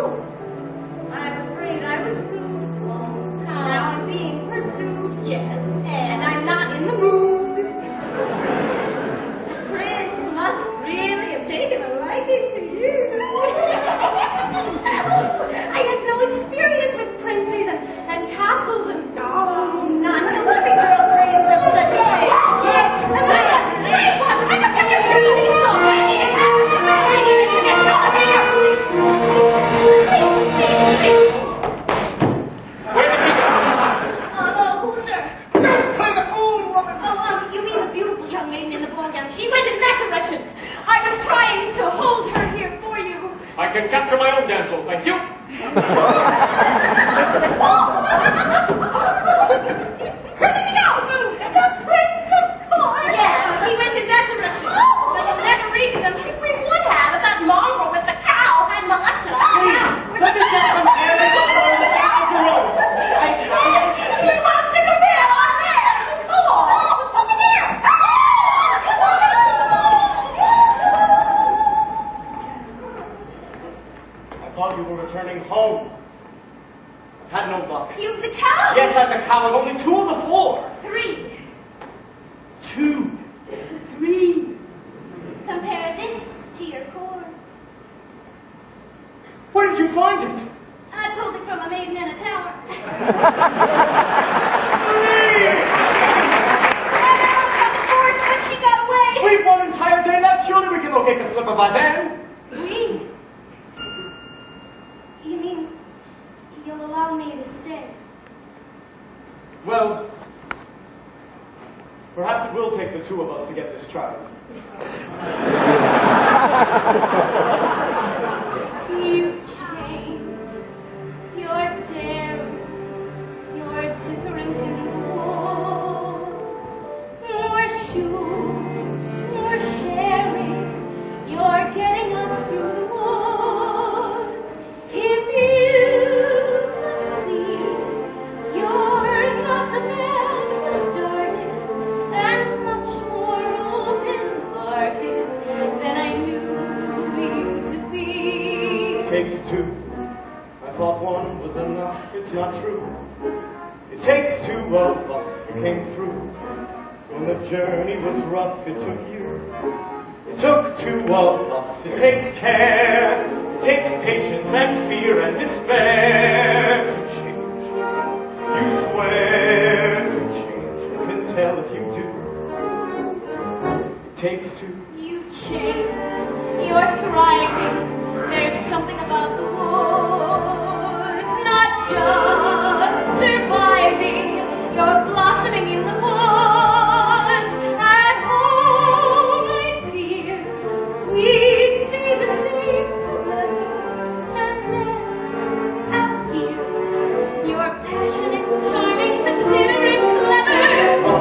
I'm afraid I was rude. Oh, how? Now I'm being pursued. Yes, and I'm not in the mood. The prince must really have taken a liking to you. I had no experience with princes and castles and nonsense. Every girl dreams of such things. Yes, and please watch. I'm not going to see me so. Where did she go? Who, sir? Play the fool, woman! You mean the beautiful young maiden in the ball gown? She went in that direction. I was trying to hold her here for you. I can capture my own damsel, thank you. Where did he go? The prince, of course! Yes, he went in that direction. But you'll never reach him. We would have if that mongrel with the cow had molested us. Let me just compare this with the road. You must take a bit on this! Go on! Over there! I thought you were returning home. I've had no luck. You've the cow. Yes, I'm the coward. Only 2 of the 4. 3. 2. 3. Compare this to your cord. Where did you find it? I pulled it from a maiden in a tower. But she got away. We've 1 entire day left. Surely we can locate the slipper by then. We? You mean you'll allow me to stay? Well, perhaps it will take the 2 of us to get this child. You change. You're daring. You're different in the woods. More sure. More sharing. You're getting us through the woods. If you see, you're not the man who started, and much more open-hearted than I knew you to be. Takes 2. I thought 1 was enough. It's not true. It takes 2 of us who came through. When the journey was rough, it took you. It took 2 of us. It takes care. It takes patience and fear and despair to change. You swear to change. I can tell if you do. It takes 2. You change. You're thriving. There's something about the woods, not just surviving. You're blossoming in the woods. At home, I fear we'd stay the same forever. And then, out here, you're passionate, charming, considerate, clever.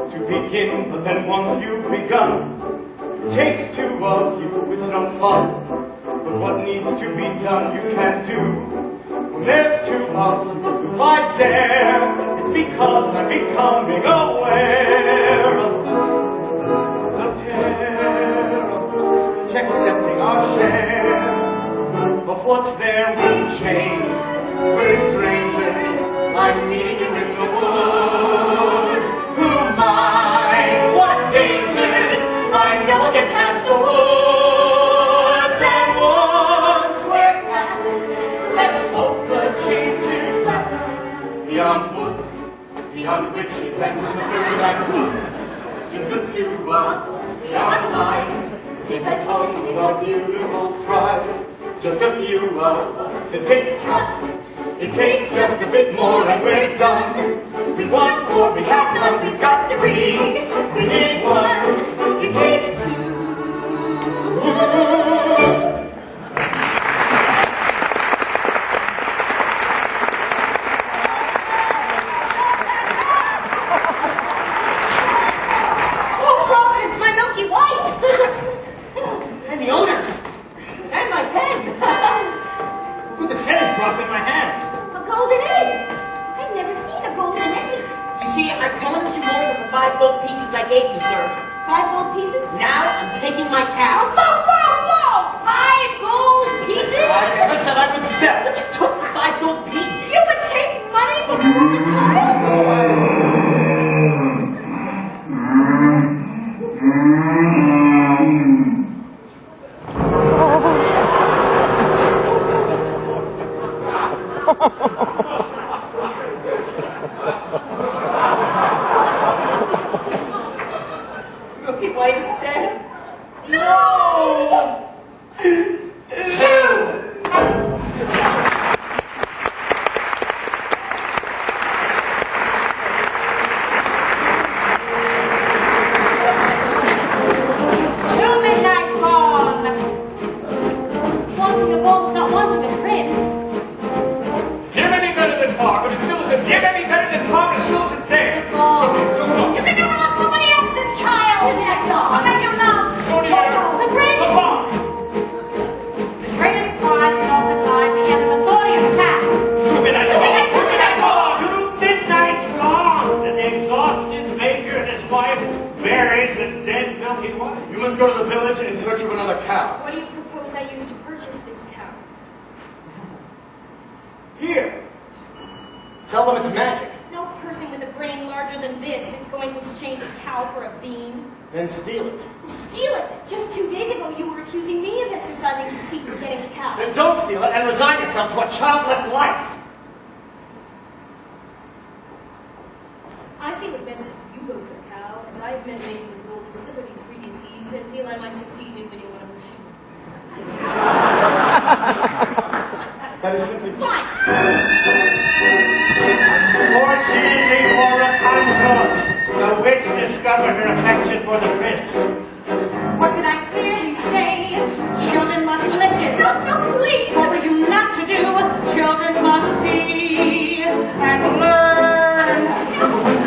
To begin, but then once you've begun, it takes 2 of you, it's no fun. But what needs to be done, you can't do. When there's 2 of you, if I dare, it's because I'm becoming aware of us. As a pair of us, each accepting our share of what's there. We've changed, we're strangers. I'm meeting you in the woods. Who minds what dangers? I know I'll get past the woods, and once we're past, let's hope the change is last. Beyond woods, beyond witches and slippers and woods, just the 2 of us, beyond lies, safe at home with our beautiful prize. Just a few of us, it takes trust. It takes just a bit more and we're done. We want 4, we have none, we've got 3. We need 1, it takes 2. Oh, Providence, my Milky White! And the odors! And my pen! Ooh, this head is dropped in my hand! A golden see, I promised you more than the 5 gold pieces I gave you, sir. 5 gold pieces? Now I'm taking my cow. Whoa! 5 gold pieces? I never said I would sell, but you took the 5 gold pieces. You would take money before the child? Milky White is dead. No! You must go to the village in search of another cow. What do you propose I use to purchase this cow? Here. Tell them it's magic. No person with a brain larger than this is going to exchange a cow for a bean. Then steal it. Steal it? Just 2 days ago you were accusing me of exercising deceit and getting a cow. Then don't steal it and resign yourself to a childless life. I feel it best that you go for a cow, as I have meditated with gold and slipper these previous eves and feel I might succeed in winning one of her shoes. That is simply Fine! Fortunately for Rapunzel, the witch discovered her affection for the prince. What did I clearly say? Children must listen. No, please! What were you not to do? Children must see and learn.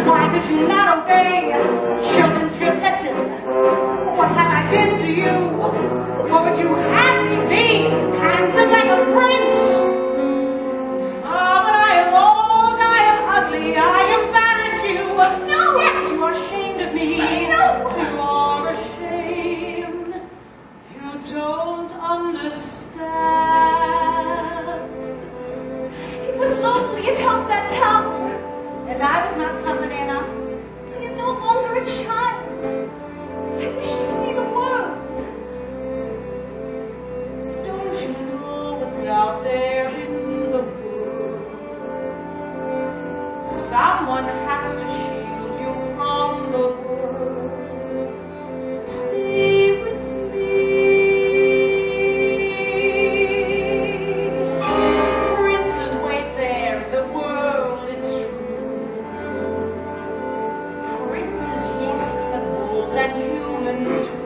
Why could you not obey? Children should listen. What have I been to you? What would you have me be? Handsome like a prince? Ah, but I am old, I am ugly, I embarrass you. No! Yes, you are ashamed of me. No! You are ashamed. You don't understand. It was lonely atop that tower. And I was not company enough. I am no longer a child. I wish to see the world. Don't you know what's out there in the world? Someone has to shield you from the world. Stay with me. Princes wait there in the world, it's true. Princes, yes, but wolves and humans too.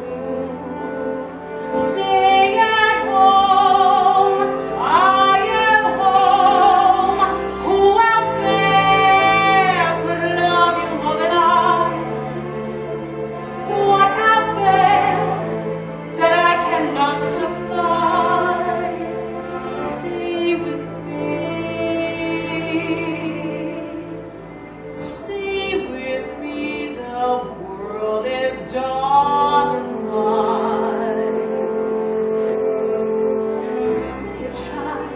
Stay at home, I am home. Who out there could love you more than I? What out there that I cannot supply? Stay with me. Stay with me, the world is dark and wide. Stay a child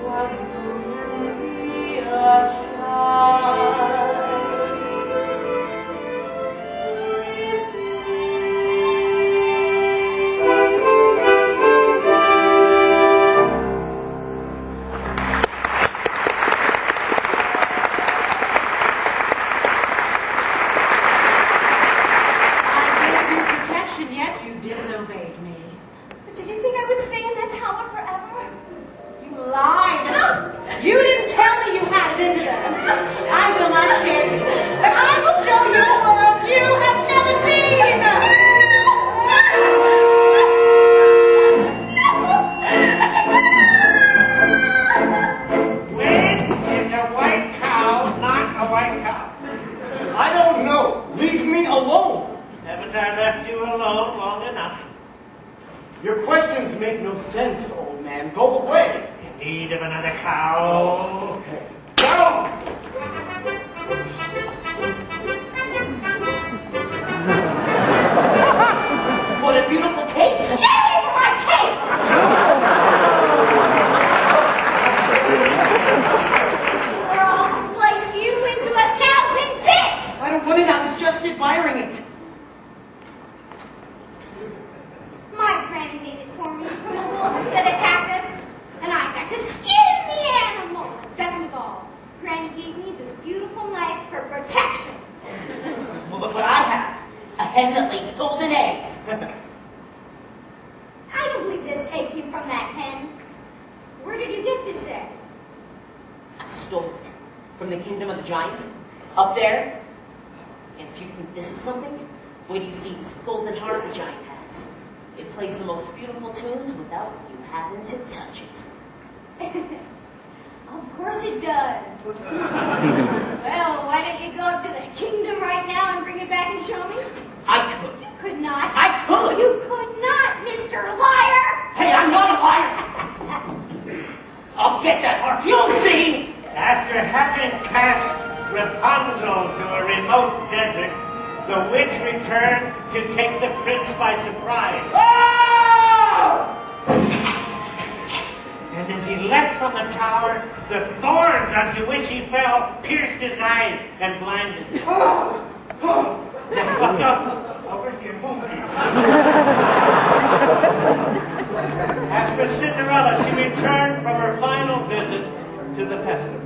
while you can be a child. I gave you protection, yet you disobeyed me. But did you think I would stay in that tower forever? You lied. You didn't tell me you had a visitor. I will not share you, but I will show you a world you have never seen. When is a white cow not a white cow? I don't know. Leave me alone. Haven't I left you alone long enough? Your questions make no sense, old man. Go away. In need of another cow? Go! women, I was just admiring it. My granny made it for me from a wolf that attacked us, and I got to skin the animal. Best of all, Granny gave me this beautiful knife for protection. Well, look what I have. A hen that lays golden eggs. I don't believe this egg came from that hen. Where did you get this egg? I stole it from the kingdom of the giants, up there. And if you think this is something, wait till you see this golden harp the giant has. It plays the most beautiful tunes without you having to touch it. Of course it does. Well, why don't you go up to the kingdom right now and bring it back and show me? I could. You could not. I could. You could not, Mr. Liar. Hey, I'm not a liar. I'll get that harp. You'll see. After having cast Rapunzel to a remote desert, the witch returned to take the prince by surprise. Oh! And as he leapt from the tower, the thorns onto which he fell pierced his eyes and blinded him. Over here. As for Cinderella, she returned from her final visit to the festival.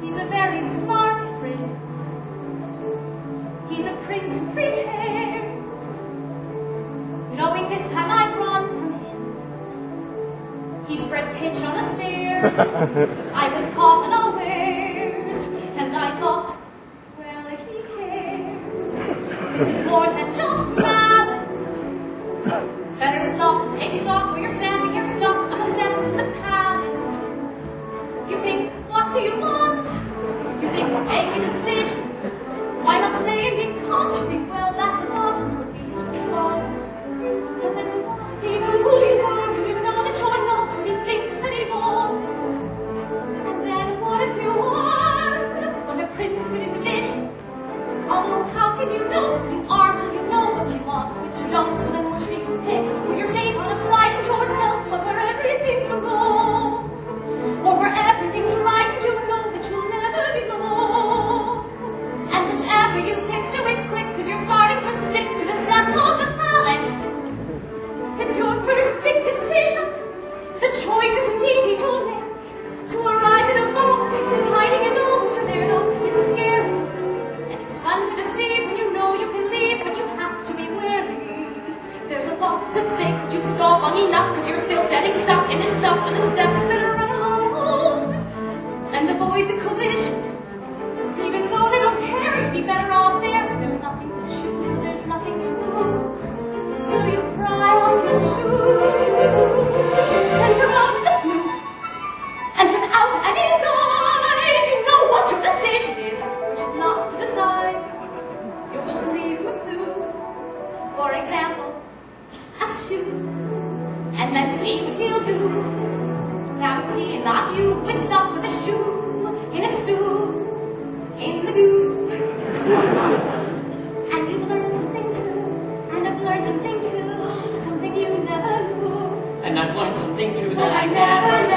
He's a very smart prince. He's a prince who prepares, knowing this time I'd run from him. He spread pitch on the stairs. I was caught unawares, and I thought, well, he cares. This is more than just malice. Better stop, take stock where you're standing. You're stuck on the steps of the palace. You think, what do you want? You think we're making a decision. Why not stay and be caught? You think, well, that's important would be his response. And then even who you are, do you know that you're not what he thinks that he wants? And then what if you are? What a prince with a vision. Although how can you know who you are till you know what you want, which you don't, so then which do you pick? When you're staying out of sight of yourself, but where everything's wrong. Or where everything's right and you know that you'll never be wrong. And whichever you pick, do it quick, cause you're starting to stick to the steps of the palace. It's your first big decision. The choice isn't easy to make. To arrive at a moment is exciting and all, to there though it's scary. And it's fun to deceive when you know you can leave, but you have to be wary. There's a lot at stake, but you've stalled long enough, cause you're still standing stuck in this stuff, and the steps better run along home and avoid the collision. Even though they don't care, you'd be better off there. There's nothing to choose, so there's nothing to lose. So you pry off your shoes and come out in the blue. And without any guide, you know what your decision is, which is not to decide. You'll just leave a clue. For example, a shoe. And then see what he'll do. Now it's he and not you who is stuck with a shoe in a stew. In the dew. And you've learned something too. And I've learned something too. Something you never knew. And I've learned something too That I never knew.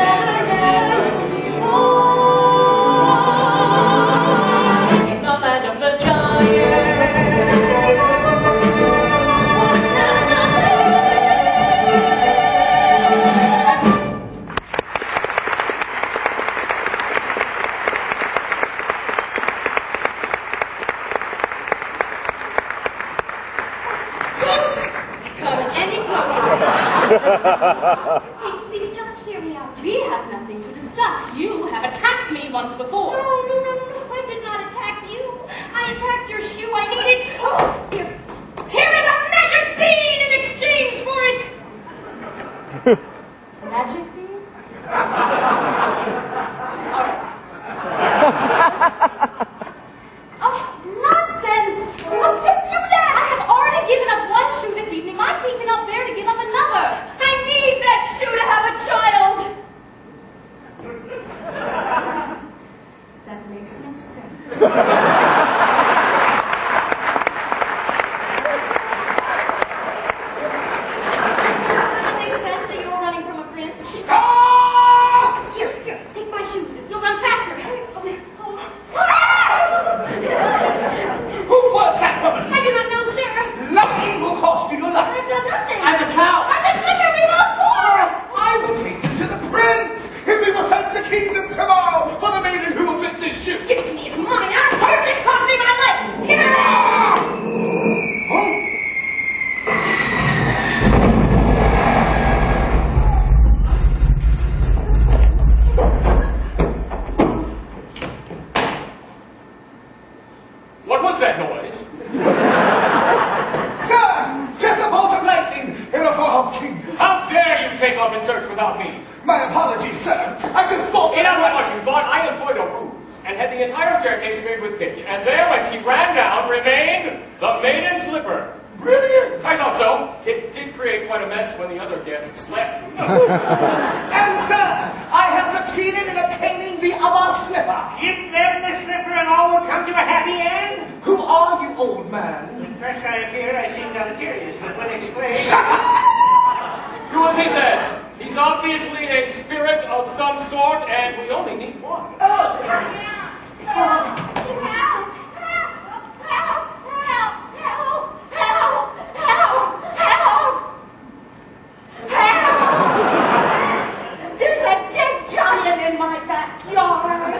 In the land of the giants. Please just hear me out. We have nothing to discuss. You have attacked me once before. No. I did not attack you. I attacked your shoe. I needed. Oh, here is a magic bean in exchange for it. Magic bean? Oh, nonsense! How could you do that? I have already given up one shoe this evening. I'm leaving up there to give up another. I need that shoe to have a child. That makes no sense. Does it make sense that you're running from a prince? Stop! Here, take my shoes. You'll run faster. Okay. What was that noise? Sir, just a bolt of lightning in a fog. How dare you take off in search without me? My apologies, sir. I just thought... Enough of what you thought. I employed a ruse and had the entire staircase smeared with pitch. And there, when she ran down, remained the maiden slipper. Brilliant. I thought so. It did create quite a mess when the other guests left. And, sir, I have succeeded in obtaining the other slipper. Give them the slipper and all will come to a happy end. Who are you, old man? When first I appeared, I seemed deleterious, but when explained... Shut up! Do as he says. He's obviously a spirit of some sort, and we only need one. There's a dead giant in my backyard.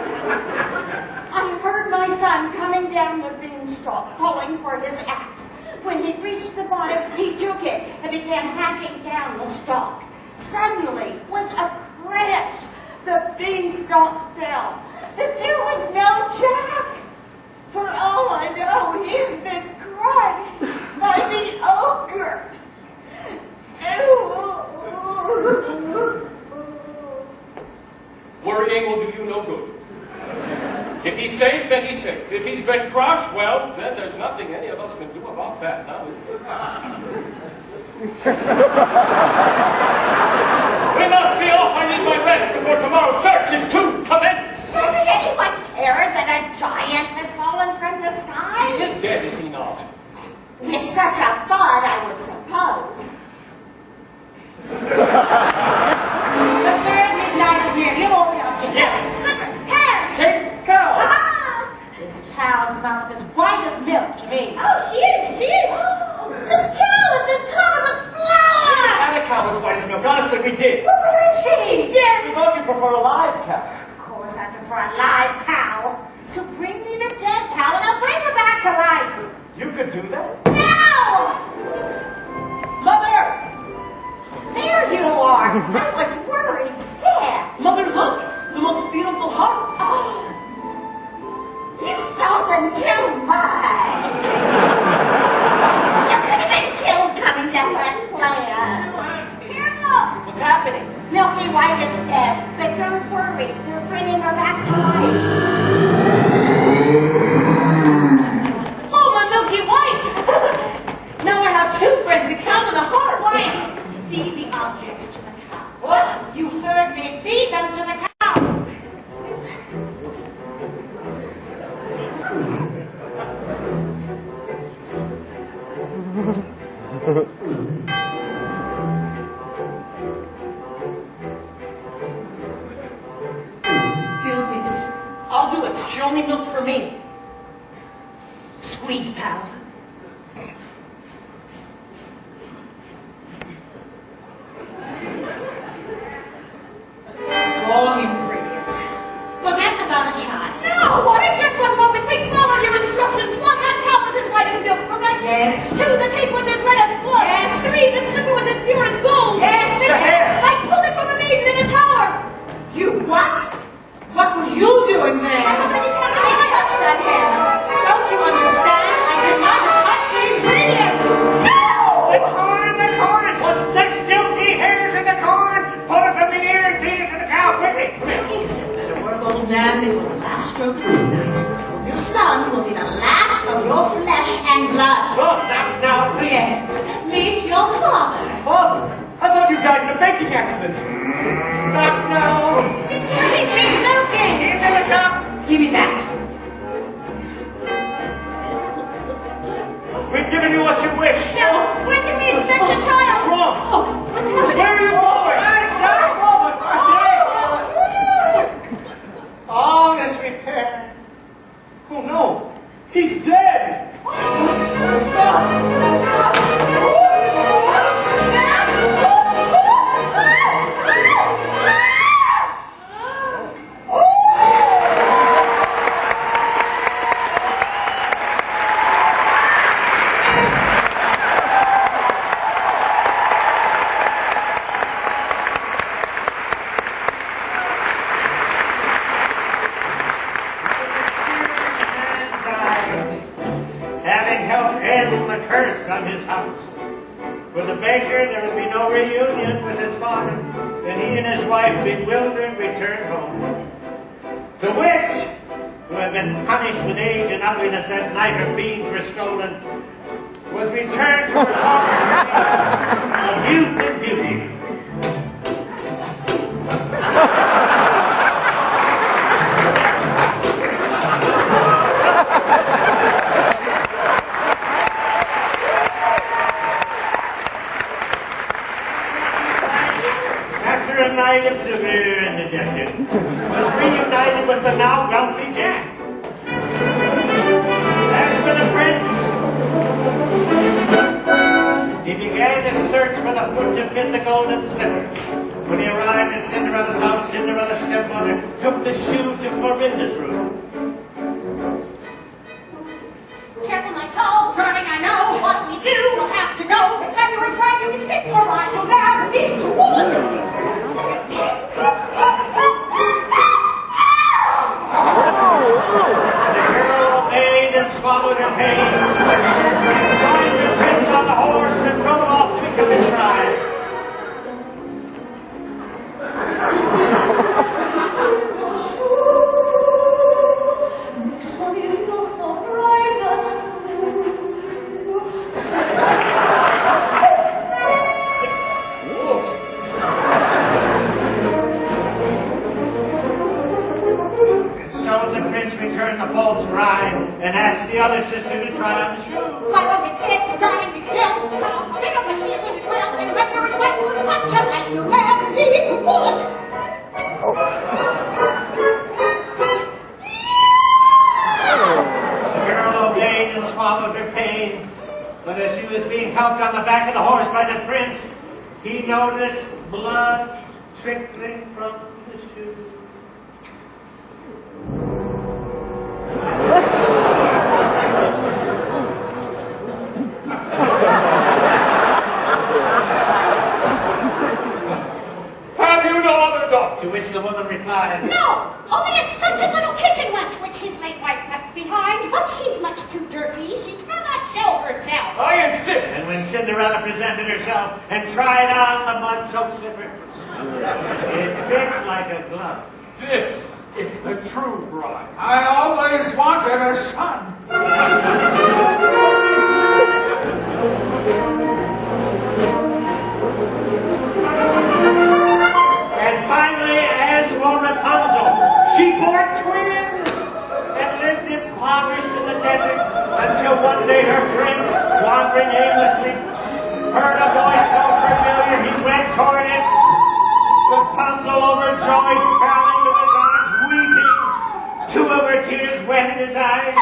I heard my son coming down the beanstalk, calling for his axe. When he reached the bottom, he took it and began hacking down the stalk. Suddenly, with a crash, the beanstalk fell. And there was no Jack. For all I know, he's been crushed by the ogre. Worrying will do you no good. If he's safe, then he's safe. If he's been crushed, well, then there's nothing any of us can do about that now, is there? We must be off. I need my rest before tomorrow's search is to commence. Doesn't anyone care that a giant has fallen from the sky? He is dead, is he not? With such a thud, I would suppose. The fair midnight is near. You all the object. Yes. Slipper, Kerry. Take go. This cow does not look as white as milk to me. Oh, she is. This cow has been caught in the flour. And a cow as white as milk. Honestly, we did. Well, where is she? She's dead. We thought you prefer a live cow. Of course, I prefer a live cow. So bring me the dead cow and I'll bring her back to life. You could do that? Now! Mother! There you are. I was worried sick. Mother, look! The most beautiful heart. Oh, you've stolen too much. You could have been killed coming down that plan. Here, look. What's happening? Milky White is dead, but don't worry. They're bringing her back to life. Oh, my Milky White! Now I have two friends, a cow and a heart. White, feed the objects to the cow. What? You heard me. Feed them to the cow. Feel this. I'll do it. She only milk for me. Squeeze, pal. Wrong ingredients. Forget about a child. No, what is just one moment? We followed your instructions. One, that cow was as white as milk, correct? Yes. Two, the cake was as red as blood. Yes. Three, the slipper was as pure as gold. Yes, Six, the hair. I pulled it from the maiden in a tower. You what? What were you doing there? How many times I touched that hair. Don't you understand? I did not touch the ingredients. No! The corn! There's filthy hairs in the corn! Pull it from the ear and feed it to the cow, quickly! Come here. It's a better work, old man, before the last stroke of midnight. Your son will be the last of your flesh and blood. Oh, now, please. Yes, meet your father. Father, I thought you died in a baking accident. Not now. It's Kerry, she's milking. Into the cup. Give me that. We've given you what you wish. No, when can we expect the child? What's wrong? Oh, what's happening? Where are you going? All is repaired. Oh no, he's dead. curse on his house. For the baker, there would be no reunion with his father, and he and his wife, bewildered, returned home. The witch, who had been punished with age and ugliness that night her beans were stolen, was returned to her former state of youth and beauty. After a night of severe indigestion, was reunited with the now wealthy Jack. As for the prince, he began his search for the foot to fit the golden slipper. When he arrived at Cinderella's house, Cinderella's stepmother took the shoe to Florinda's room. Careful, my toe. Darling, I know what we do. We'll have to go. Then you're as right you can sit or ride. You'll never need to walk. The girl obeyed and swallowed her pain, joined the prince on the horse and rode off to become his bride. This one is not the bride that's So the prince returned the false bride and asked the other sister to try on the shoe. My only kids, darling, be still. I'll pick up a heel in the quill, and when you're as wet with such a light, you'll never need to walk. The girl obeyed and swallowed her pain, but as she was being helped on the back of the horse by the prince, he noticed blood trickling from the shoe. Have you no other daughter? To which the woman replied, No, only a stunted little kitchen wench which his late wife left behind, but she's much too dirty. She cannot show herself. I insist. and when Cinderella presented herself and tried on the mud-soaked slipper, it fit like a glove. This is the true bride. I always wanted a son. And finally, as for Rapunzel, she bore twins and lived impoverished in the desert until one day her prince, wandering aimlessly, heard a voice so familiar he went toward it. Rapunzel, overjoyed, fell into his arms, weeping. 2 of her tears wetted his eyes.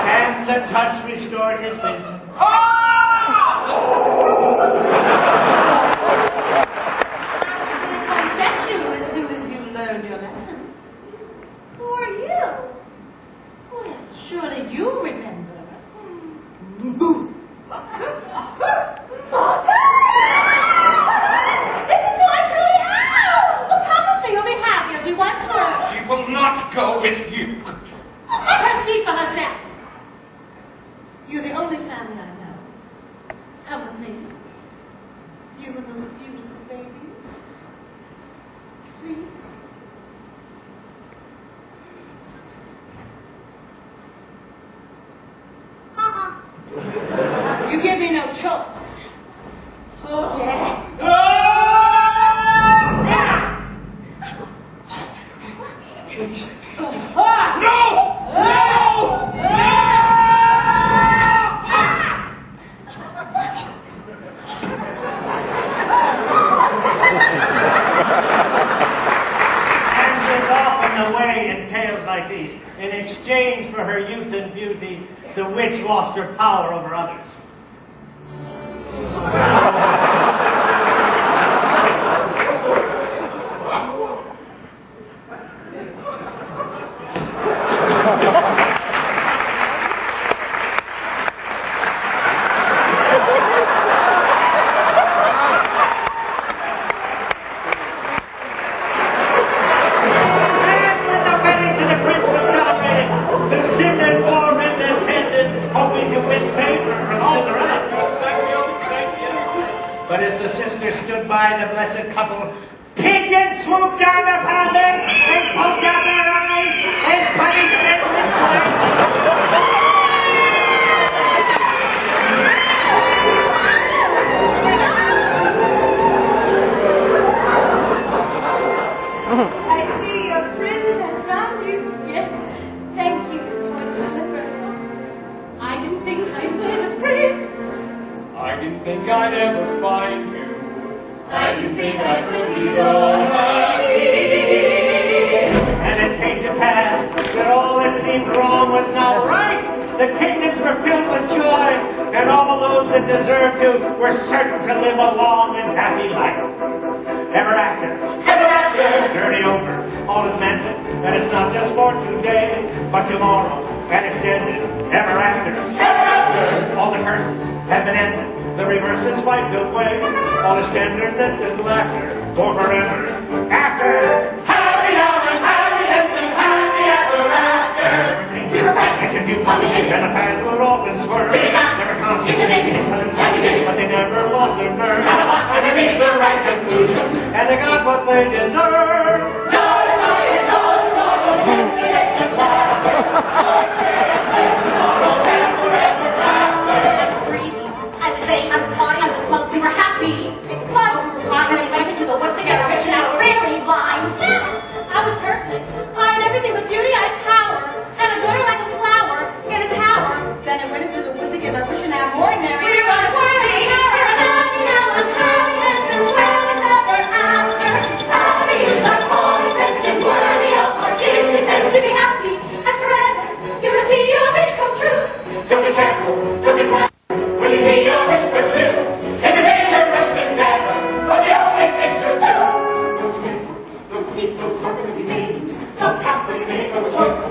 And the touch restored his vision. I bet you as soon as you learned your lesson. Who are you? Well, surely you remember. Mother! This is who I truly am! Well, come with me, you'll be happy as we once were. She will not go with you. Let her speak for herself. You're the only family I know. Come with me. You and those beautiful babies. Please. You give me no choice. Oh, yeah. No! As is often the way in tales like these, in exchange for her youth and beauty, the witch lost her power over others. Lucinda and Florinda attended, hoping But as the sisters stood by the blessed couple, pigeons swooped down upon them and poked out their eyes and punished them with I see your prince has found you. Yes, thank you for the slipper. I didn't think I'd win a prince. I didn't think I'd ever find you. I didn't think I could be so happy. And it came to pass that all that seemed wrong was now right. The kingdoms were filled with joy, and all those that deserved to were certain to live a long and happy life. Ever after, journey over, all is mended, and it's not just for today, but tomorrow, and extended. Ever after, all the curses have been ended, the reverses wiped away, all is tenderness and laughter for forever. After, Happy hour, happy and happy ever after. and confused, and the paths would often swerve. Never conscious, It's amazing. but they never lost their nerve. And they reached the right conclusions. And they got what they deserved. No sorrow, tenderness and laughter. Tomorrow and forever after. I'd say I'm fine, I'm smug, we were happy. It's fun. I had invited to the woods together, which now really blind. I was perfect. I had everything but beauty, I had power. And a daughter like a flower in a tower. Then I went into the woods again, I wish I had ordinary. We run worry, we're happy now, I'm happy, and as well as ever after. Happy is our cause, it's been worthy of our gifts, it tends to be happy. And forever, you will see your wish come true. Don't be careful, don't be careful. When you see your wish pursue, it's a dangerous endeavor, but the only thing to do. Don't sleep, don't stop in your names. Don't happily make a choice.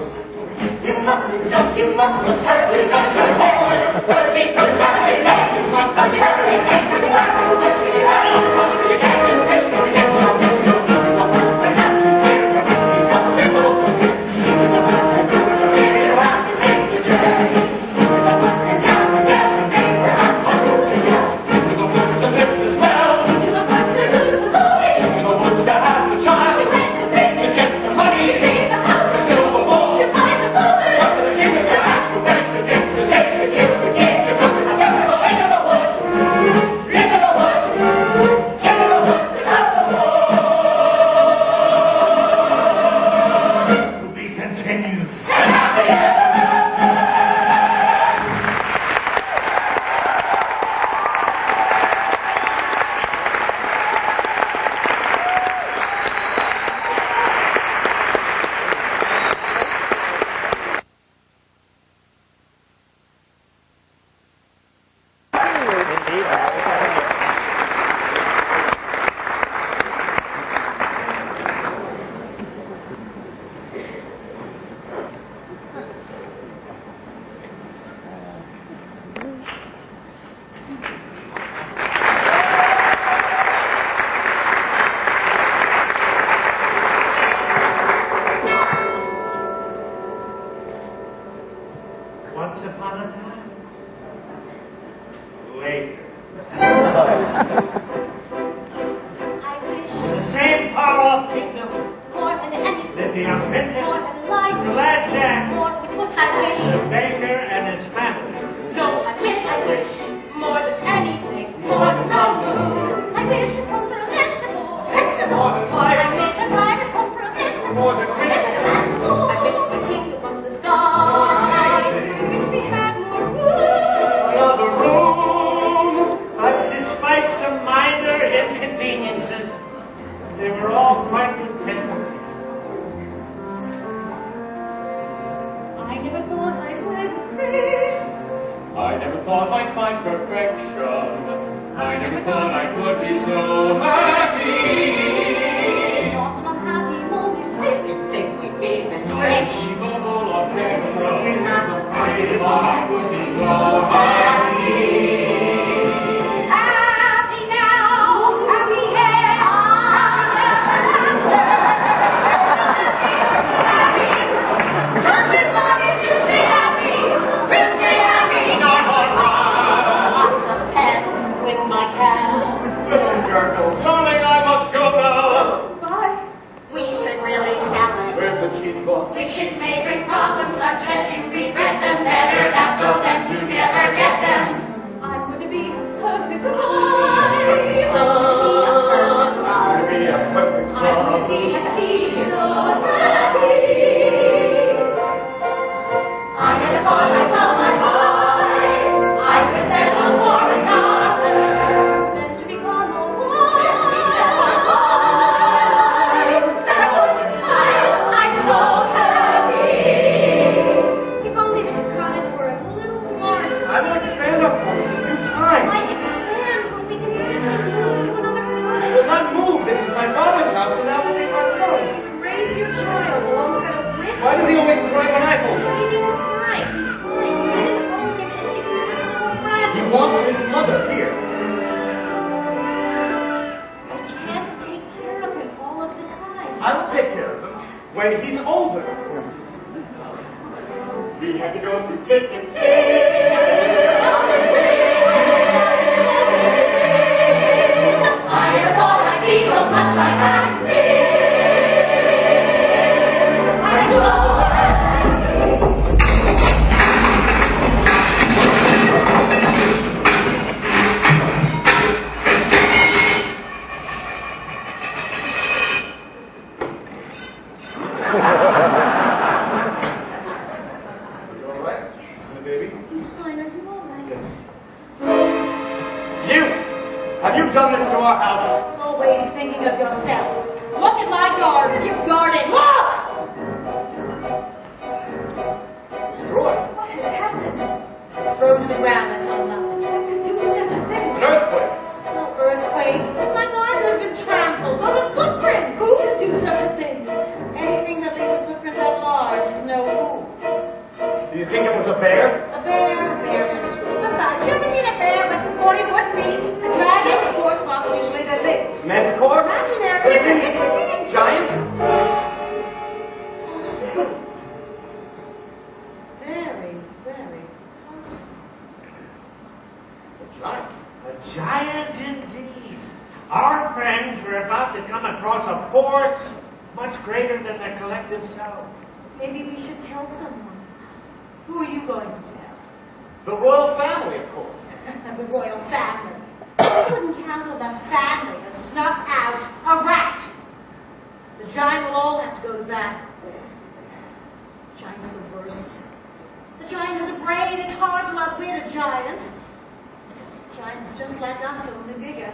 You mustn't stop, you must hurt, you must hold. Don't speak, don't happily make a choice. Don't be hurry, make sure the words you wish for you had on. You can't just wish for redemption. Into the woods where happy's here, for which she's got symbols of here. Into the woods and through the river, you'll have to take the journey. Into the woods and down the dell, and make perhaps one who can tell. Into the woods to live the spell. Into the woods to lose the glory. Into the woods to have the child. To plant the pigs. To get the money. To save the house. To build the walls. To find the mother. After the king is your act, to beg, to give, to save, to kill, to give, to go to the festival, into the woods. Into the woods. Into the woods and out the woods. To be continued. And happy ever after. Once upon a time. Later. I wish The same far-off kingdom more than anything, lived the young princess, more than life, the lad Jack, more than what I wish. the baker and his family. No, I wish more than anything, more than the moon. I wish to come to a festival, More than life. I wish the time has come for a festival. More than Christmas. I wish the kingdom of the sky. I wish we had more room. Another room. But despite some minor inconveniences, they were all quite content. I never thought I'd win a prince. I never thought I'd find perfection. I never thought I could be so happy. Not an unhappy moment, if you think we'd be this rich. Unbelievable objection. I thought I could be so happy. Happy now, happy here, happy just as long as you stay happy, we'll stay happy. Not one run. Lots of pets with my cat. be so happy. I never thought I'd love my life. I could settle for another than to become a wife. If we set my life, that was your smile. I'm so happy. If only this cottage were a little larger. I will expand our policy in due time. Might expand, but we can simply move to another cottage. We'll not move. This is my father's house, and now we'll be my son's. Raise your child alongside a witch. Why does he always cry when I hold him? He's fine. He's fine. You didn't hold him as if he were so proud. He wants his mother here. I can't take care of him all of the time. I will take care of him when he's older. We had to go through thick and I never thought I'd be so much like happy. I'm so You all right? Yes. The baby? He's fine. Are you all right? Yes. You! Have you done this to our house? Always thinking of yourself. Look at my garden. You garden. Look! Destroy. What has happened? It's thrown to the ground. That's all nothing. How could you do such a thing? An earthquake. No earthquake. My garden has been trampled. Those are footprints. Who could do such a thing? Anything that leaves a footprint that large is no fool. Do you think it was a bear? A bear. Bears are sweet. Besides, you ever seen a bear with 40-foot feet? A dragon, scorch marks, usually they're big. Manticore? Imaginary. Griffin? It's stinks. Giant? Awesome. Very, very awesome. A giant. A giant indeed. Our friends were about to come across a force much greater than their collective self. Maybe we should tell someone. Who are you going to tell? The royal family, of course. The royal family. You wouldn't count on the family to snuff out a rat. The giant will all have to go to battle. The giant's the worst. The giant has a brain. It's hard to outwit a giant. The giant is just like us, only bigger.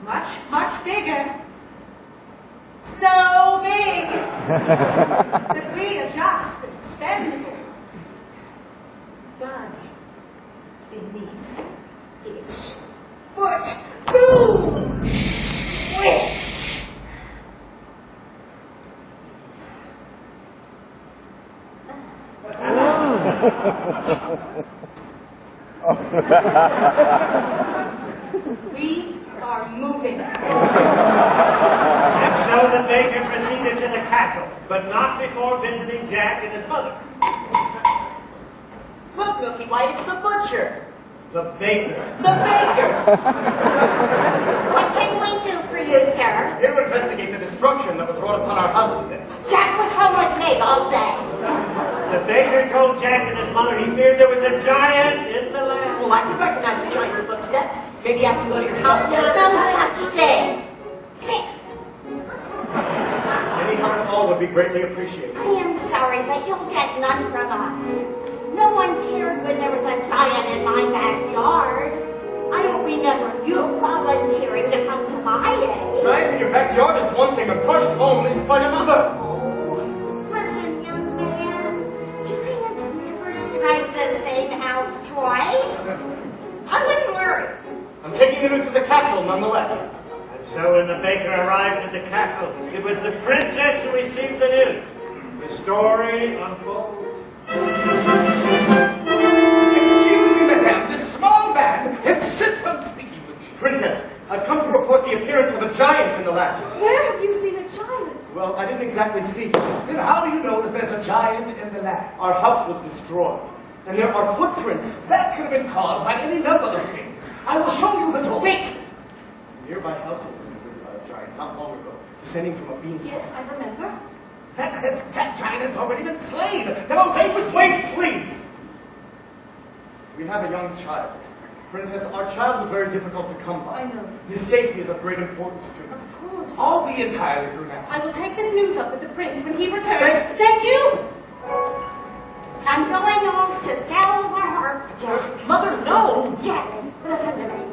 Much, much bigger. So big that we are just expendable. Bug beneath its foot. Boom! Swift! We are moving. And so the baker proceeded to the castle, but not before visiting Jack and his mother. Look, Milky White, it's the butcher. The baker. The baker. What can we do for you, sir? Here to investigate the destruction that was wrought upon our house today. Jack was home with me all day. The baker told Jack and his mother he feared there was a giant in the land. Well, I can recognize the giant's footsteps. Maybe I can go to your house and No such thing. Sit. Any help at all would be greatly appreciated. I am sorry, but you'll get none from us. No one cared when there was a giant in my backyard. I don't remember you volunteering to come to my aid. Giants in your backyard is one thing, a crushed home is quite another. Oh, listen, young man. Giants never strike the same house twice. I wouldn't worry. I'm taking the news to the castle nonetheless. And so when the baker arrived at the castle, it was the princess who received the news. The story unfolds. Excuse me, madame, this small man insists on speaking with you. Princess, I've come to report the appearance of a giant in the land. Where have you seen a giant? Well, I didn't exactly see him. Then how do you know that there's a giant in the land? Our house was destroyed, and there are footprints. That could have been caused by any number of things. I will show you the door. Wait! A nearby household was visited by a giant not long ago, descending from a beanstalk. Yes, I remember. That giant has already been slain. Now wait with me. Wait, please! We have a young child. Princess, our child was very difficult to come by. I know. His safety is of great importance to me. Of course. I'll be entirely through now. I will take this news up with the prince when he returns. Thank you! I'm going off to sell the harp, Jack. Mother, no! Jack, listen to me.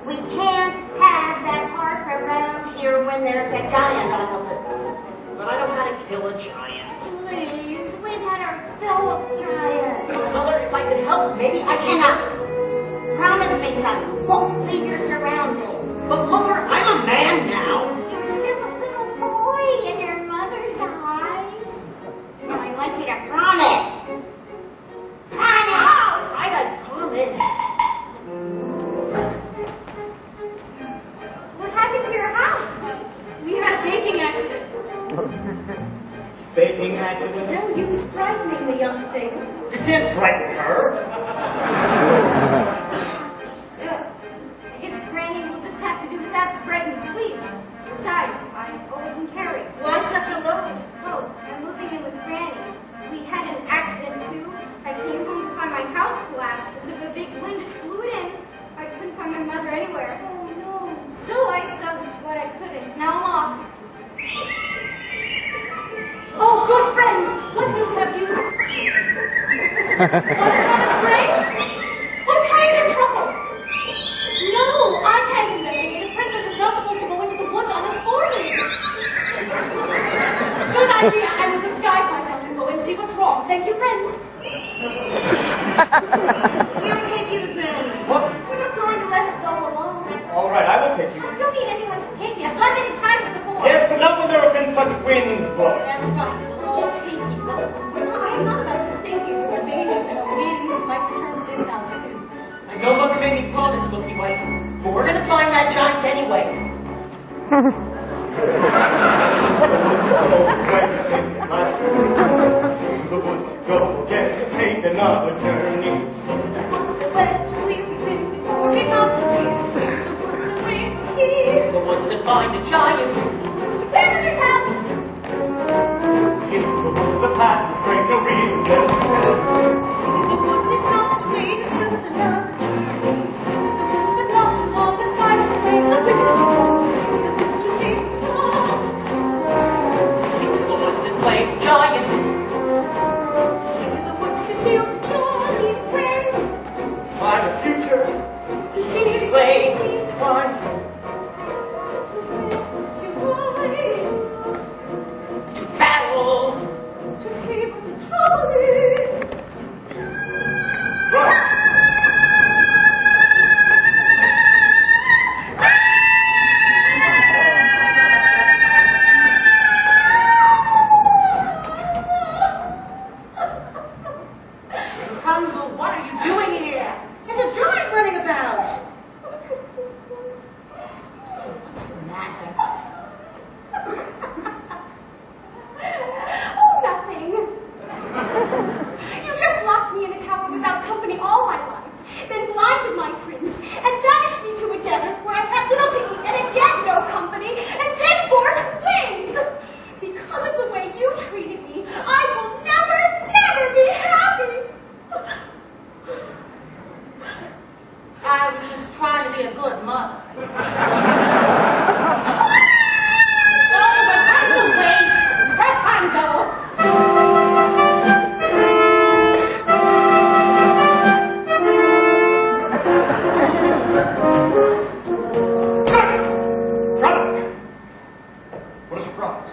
We can't have that harp around here when there's a giant on the loose. But I know how to kill a giant. Please, we've had our fill of giants. Mother, if I could help, maybe I cannot. Promise me, son. Won't leave your surroundings. But Mother, I'm a man now. You're still a little boy in your mother's eyes. I want you to promise. Promise! I promise. What happened to your house? We had a baking accident. Baking accident? Don't use frightening the young thing. You can't frighten her. I guess Granny will just have to do without the bread and sweets. Besides, I owe it in Kerry. Why such a load? Oh, I'm moving in with Granny. We had an accident too. I came home to find my house collapsed as if a big wind just blew it in. I couldn't find my mother anywhere. Oh no. So I salvaged what I could and now I'm off. Oh, good friends! What news have you? Mother Thomas Gregg? What kind of trouble? No, I can't investigate. A princess is not supposed to go into the woods unescorted. Good idea. I will disguise myself and go and see what's wrong. Thank you, friends. We'll take you to Granny. What? We're not going to let her go alone. All right, I will take you. I don't need anyone to take me. I've gone many times before. Yes, but not when there have been such winds blowing. That's right. We'll all take you. I'm not about to stay here with a baby and a wind might return to this house too. I know Mother made me promise, Milky White, but we're gonna find that giant anyway. To the woods go again to take another journey. Into the woods, the webs we've been before we got to here. Into the woods away from here. The woods that find a giant. To grandmother's house. Into the woods the path is straight, no reason left. Into the woods, it's not so late, it's just enough. Into the woods, but not too long. The skies are strange, the wind is strong. Into the woods to see what's wrong. Into the woods to slay the giant. Into the woods to shield the jolly friends. Find a future. To shield Slay one. to ride. To battle. To see what the trouble is. Right. Rapunzel, what are you doing here? There's a giant running about. What's the matter? Oh, nothing. You just locked me in a tower without company all my life, then blinded my prince, and banished me to a desert where I had little to eat and again no company, and then bore twins. Because of the way you treated me, I will never, never be happy. I was just trying to be a good mother. Oh, but that's a waste. Rapunzel. Brother! What a surprise.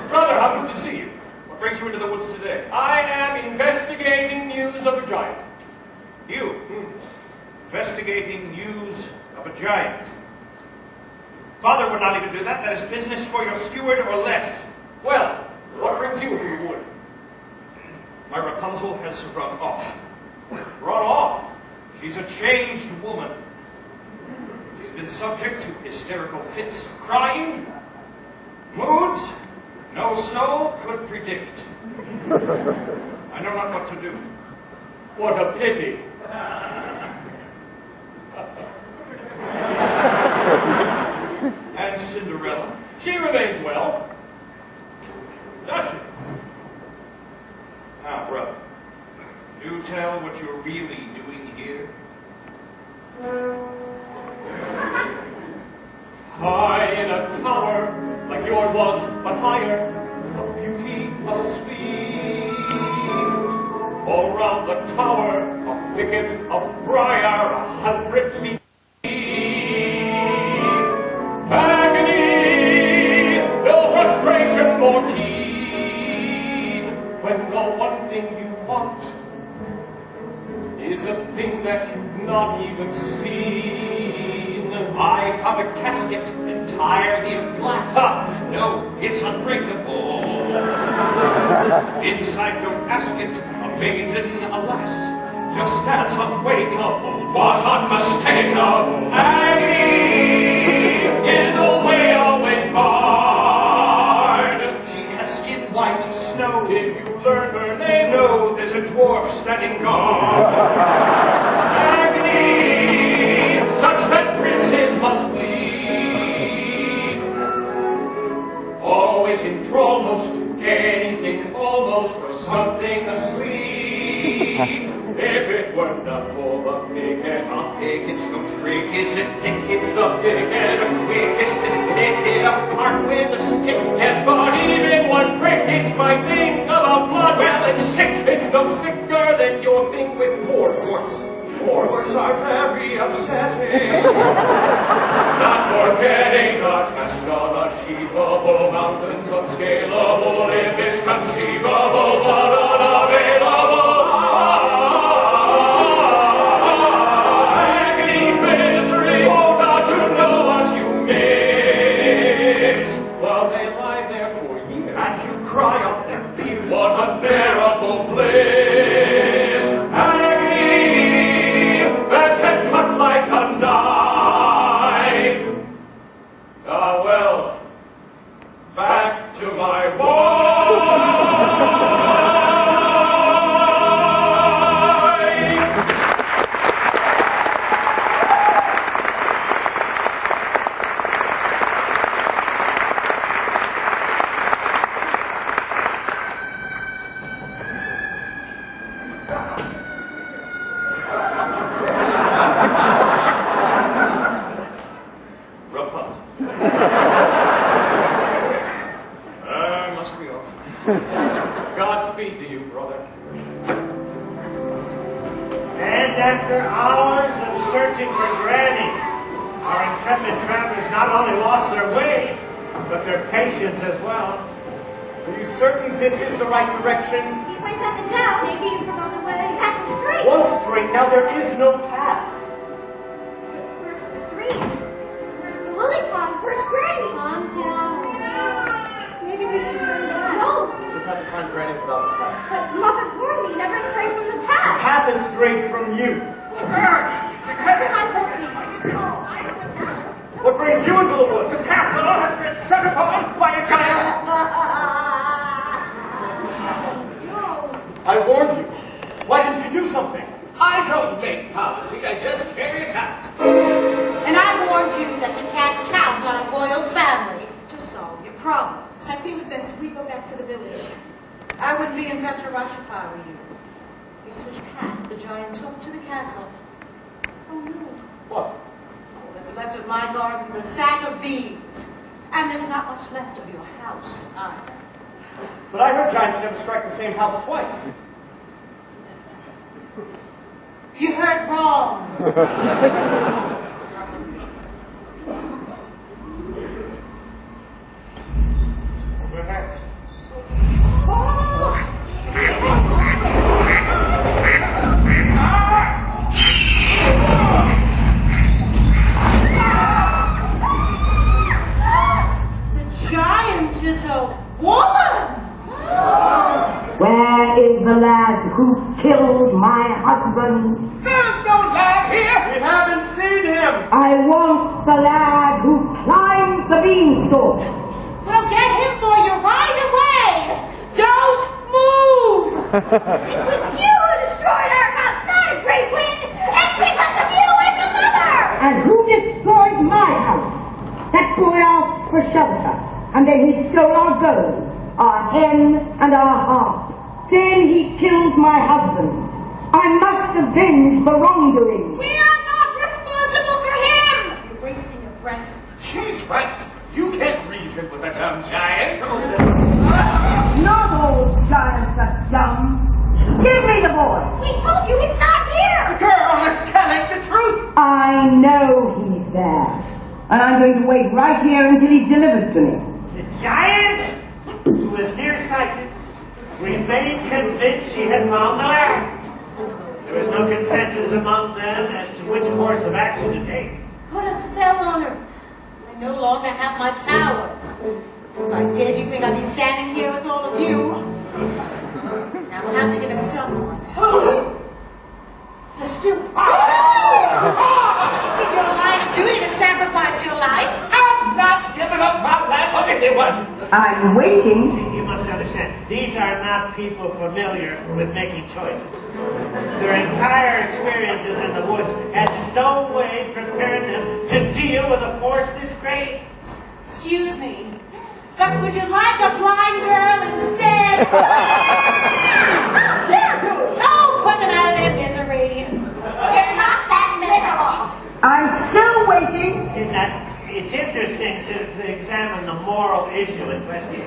Brother, how good to see you. What brings you into the woods today? I am investigating news of a giant. You? Investigating news of a giant. Father would not even do that. That is business for your steward or less. Well, what brings you to the wood? My Rapunzel has run off. Run off. She's a changed woman. She's been subject to hysterical fits of crying, moods no soul could predict. I know not what to do. What a pity. And Cinderella. She remains well. Does she? Now, brother, news tell what you're really doing here? High in a tower, like yours was, but higher, a beauty, a sweet. All round the tower, a thicket of briar, 100 feet. Agony, no frustration more keen, when the one thing you want is a thing that you've not even seen. I found a casket entirely of glass. Ha! No, it's unbreakable. Inside your casket, a maiden, alas, just as unwakeable, what unmistakable agony is the way always barred. She has skin white as snow. Did you learn her name? No, there's a dwarf standing guard. Agony, such that princes must bleed. Always enthralled, most to anything, almost for something asleep. If it were not for the thicket, it's no trick, is it thick? It's the thicket, the quickest is pick it apart with a stick. Yes, but even one prick, it's my thing about blood. Well, it's sick. It's no sicker than your thing with force. Force are very upsetting. Not forgetting the cast on unachievable mountains, unscalable if it's conceivable, but unavailable. Agony, misery, oh God, to know what you miss. While they lie there for years, And you cry up their fears. what unbearable bliss. Agony that can cut like a knife. Ah, well, back to my wife. Rapunzel. Must be off. Godspeed to you, brother. And after hours of searching for Granny, our intrepid travelers not only lost their way, but their patience as well. Are you certain this is the right direction? He went up the town. Maybe he forgot the way. That's the street. Was straight, now there is no path. Where's the street? Where's the lily pond? Where's Granny? Calm down. Maybe we should turn back. No, Just have to find Granny without the path. but Mother warned me never stray from the The path. path is straight from you. What brings you into the woods? The castle has been set upon by a giant. I warned you. Why didn't you do something? I don't make policy, I just carry it out. And I warned you that you can't count on a royal family to solve your problems. I feel it best if we go back to the village. I wouldn't be in such a rush if I were you. We've switched path. The giant took to the castle. Oh no. What? All that's left of my garden is a sack of beans. And there's not much left of your house either. But I heard giants never strike the same house twice. You heard wrong. The giant is a woman. Where is the lad who killed my husband? There's no lad here! We haven't seen him! I want the lad who climbed the beanstalk. We'll get him for you right away. Don't move. It was you who destroyed our house, not a great wind. It's because of you and the mother. And who destroyed my house? That boy asked for shelter, and then he stole our gold, our hen, and our harp. Then he killed my husband. I must avenge the wrongdoing. We are not responsible for him! You're wasting your breath. She's right. You can't reason with a dumb giant. Not all giants are dumb. Give me the boy. We told you he's not here! The girl is telling the truth. I know he's there. And I'm going to wait right here until he's delivered to me. The giant, who was nearsighted, remained convinced she had found the lad. There was no consensus among them as to which course of action to take. Put a spell on her. I no longer have my powers. If I did, you think I'd be standing here with all of you? Now we'll have to give us someone. The steward. Is it your line of duty to sacrifice your life? I'm not giving up my life for anyone. I'm waiting. You must understand, these are not people familiar with making choices. Their entire experiences in the woods had no way prepared them to deal with a force this great. Excuse me, but would you like a blind girl instead? Don't put them out of their misery. We're not that miserable. I'm still waiting. It's interesting to examine the moral issue in question.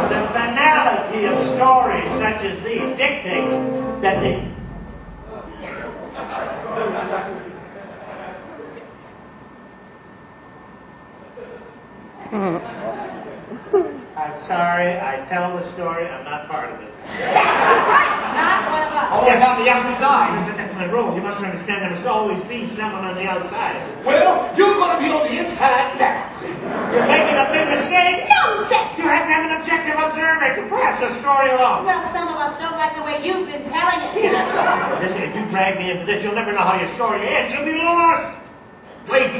The banality of stories such as these dictates that the... I'm sorry, I tell the story, I'm not part of it. Not one of us. Always on the outside. But that's my rule, you must understand there must always be someone on the outside. Well, you're going to be on the inside now. You're making a big mistake! Nonsense! You have to have an objective observer to pass the story along. Well, some of us don't like the way you've been telling it. Listen, if you drag me into this, you'll never know how your story ends. You'll be lost! Wait.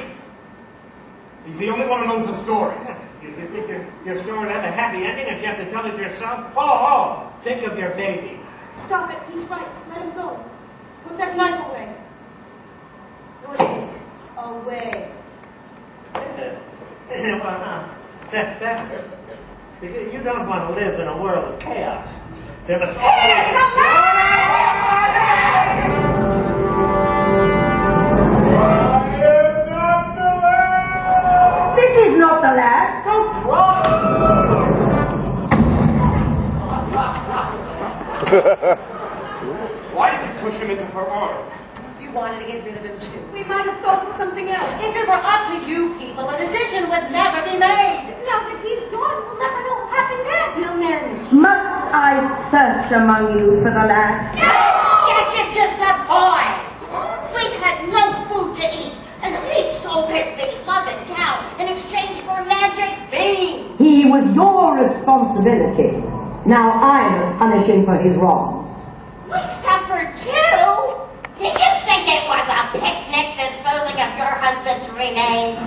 He's the only one who knows the story. You think your story will have a happy ending if you have to tell it yourself? Oh, think of your baby. Stop it. He's right. Let him go. Put that knife away. Put it away. Well, no, that's better. You don't want to live in a world of chaos. There must This is not the lad. Don't drop. Why did you push him into her arms? You wanted to get rid of him too. We might have thought of something else. If it were up to you people, a decision would never be made. Now that he's gone, we'll never know what happened next. We'll manage. Must I search among you for the lad? Jack is just a boy. Sleep had no food to eat, and he sold his beloved cow in exchange for a magic bean. He was your responsibility. Now I must punish him for his wrongs. We suffered too. Do you think it was a picnic disposing of your husband's remains?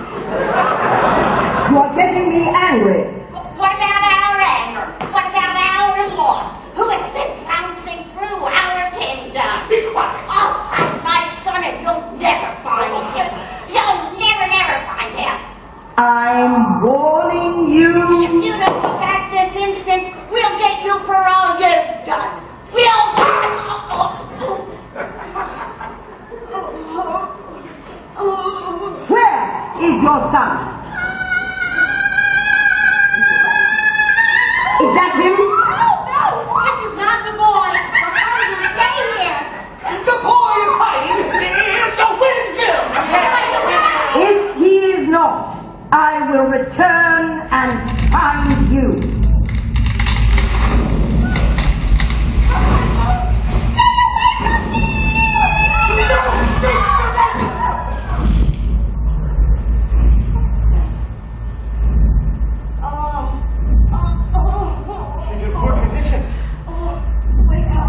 You are getting me angry. What about our anger? What about our loss? Who has been trouncing through our kingdom? Be quiet. I'll find my son and you'll never find him. You'll never find him. I'm warning you. If you don't go back this instant, we'll get you for all you've done. Where is your son? Is that him? No, this is not the boy. Rapunzel, stay here. The boy is hiding in the windmill. If he is not, I will return and find you. She's in poor condition. Wake up.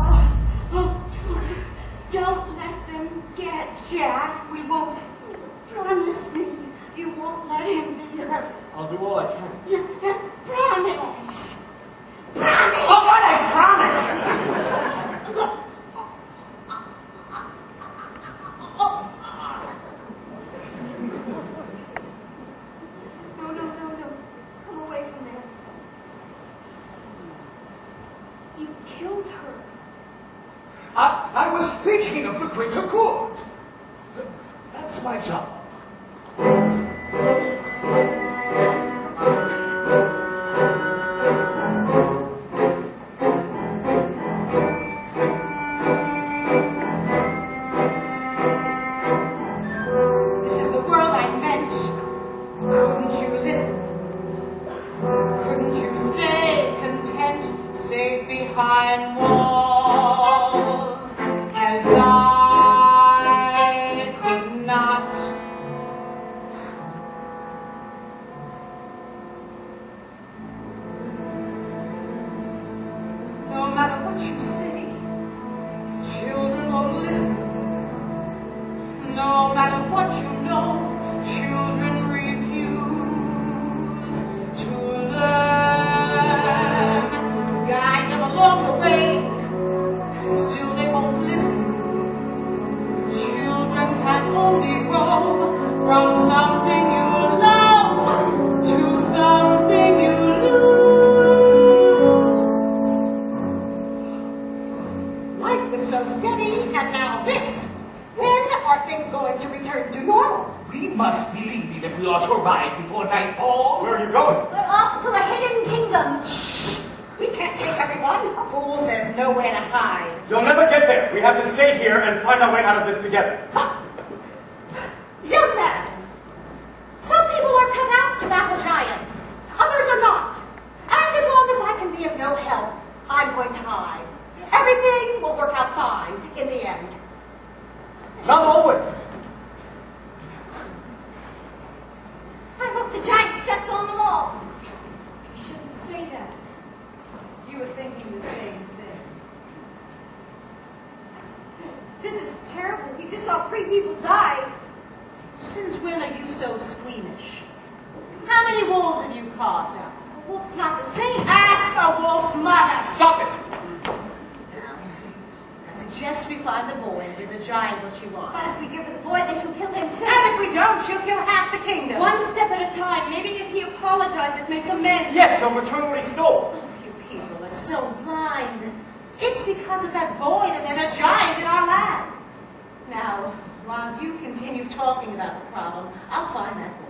Don't let them get Jack. We won't. Promise me you won't let him be hurt. I'll do all I can. Promise. All right, I promise. No. Come away from there. You killed her. I was thinking of the greater good. That's my job. This is the world I meant. Couldn't you listen? Couldn't you stay content, safe behind walls, as I could not? No matter what you say, children won't listen. No matter what you know, children refuse to learn. Guide them along the way, still they won't listen. Children can only grow from something you love to something you lose. Life was so steady, and now this. When are things going to return to normal? We must be leaving if we are to arrive before nightfall. Where are you going? We're off to a hidden kingdom. We can't take everyone. A fool says nowhere to hide. You'll never get there. We have to stay here and find our way out of this together. Young man, some people are cut out to battle giants. Others are not. And as long as I can be of no help, I'm going to hide. Everything will work out fine in the end. Not always. I hope the giant steps on the wall. You shouldn't say that. You were thinking the same thing. This is terrible. We just saw 3 people die. Since when are you so squeamish? How many wolves have you carved up? A wolf's not the same. Ask a wolf's mother! Stop it. I suggest we find the boy and give the giant what she But wants. if we give her the boy, then she'll kill him too. And if we don't, she'll kill half the kingdom. One step at a time. Maybe if he apologizes, makes amends. Yes, they'll return what he stole. You people are so blind. It's because of that boy that there's a giant in our land. Now, while you continue talking about the problem, I'll find that boy.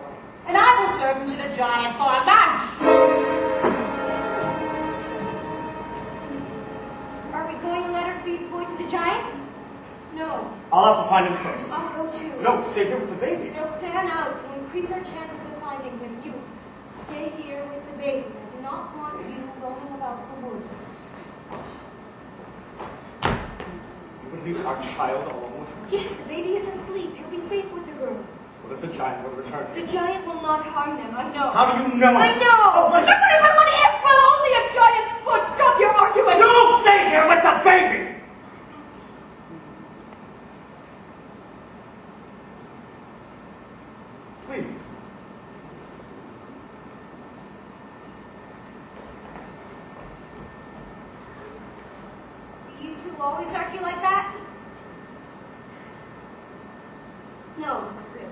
And I will serve him to the giant for lunch. Are we going to let her feed the boy to the giant? No, I'll have to find him first. I'll go too. No, stay here with the baby. They'll fan out and increase our chances of finding him. You stay here with the baby. I do not want you roaming about the woods. You would leave our child alone with her? Yes, the baby is asleep. He'll be safe with the girl. What if the giant will return? The giant will not harm them. I know. How do you know? I know. Oh, but You would have been what if will only a giant's foot. Stop your arguing. you stay here with the baby! Please. Do you two always argue like that? No, not really.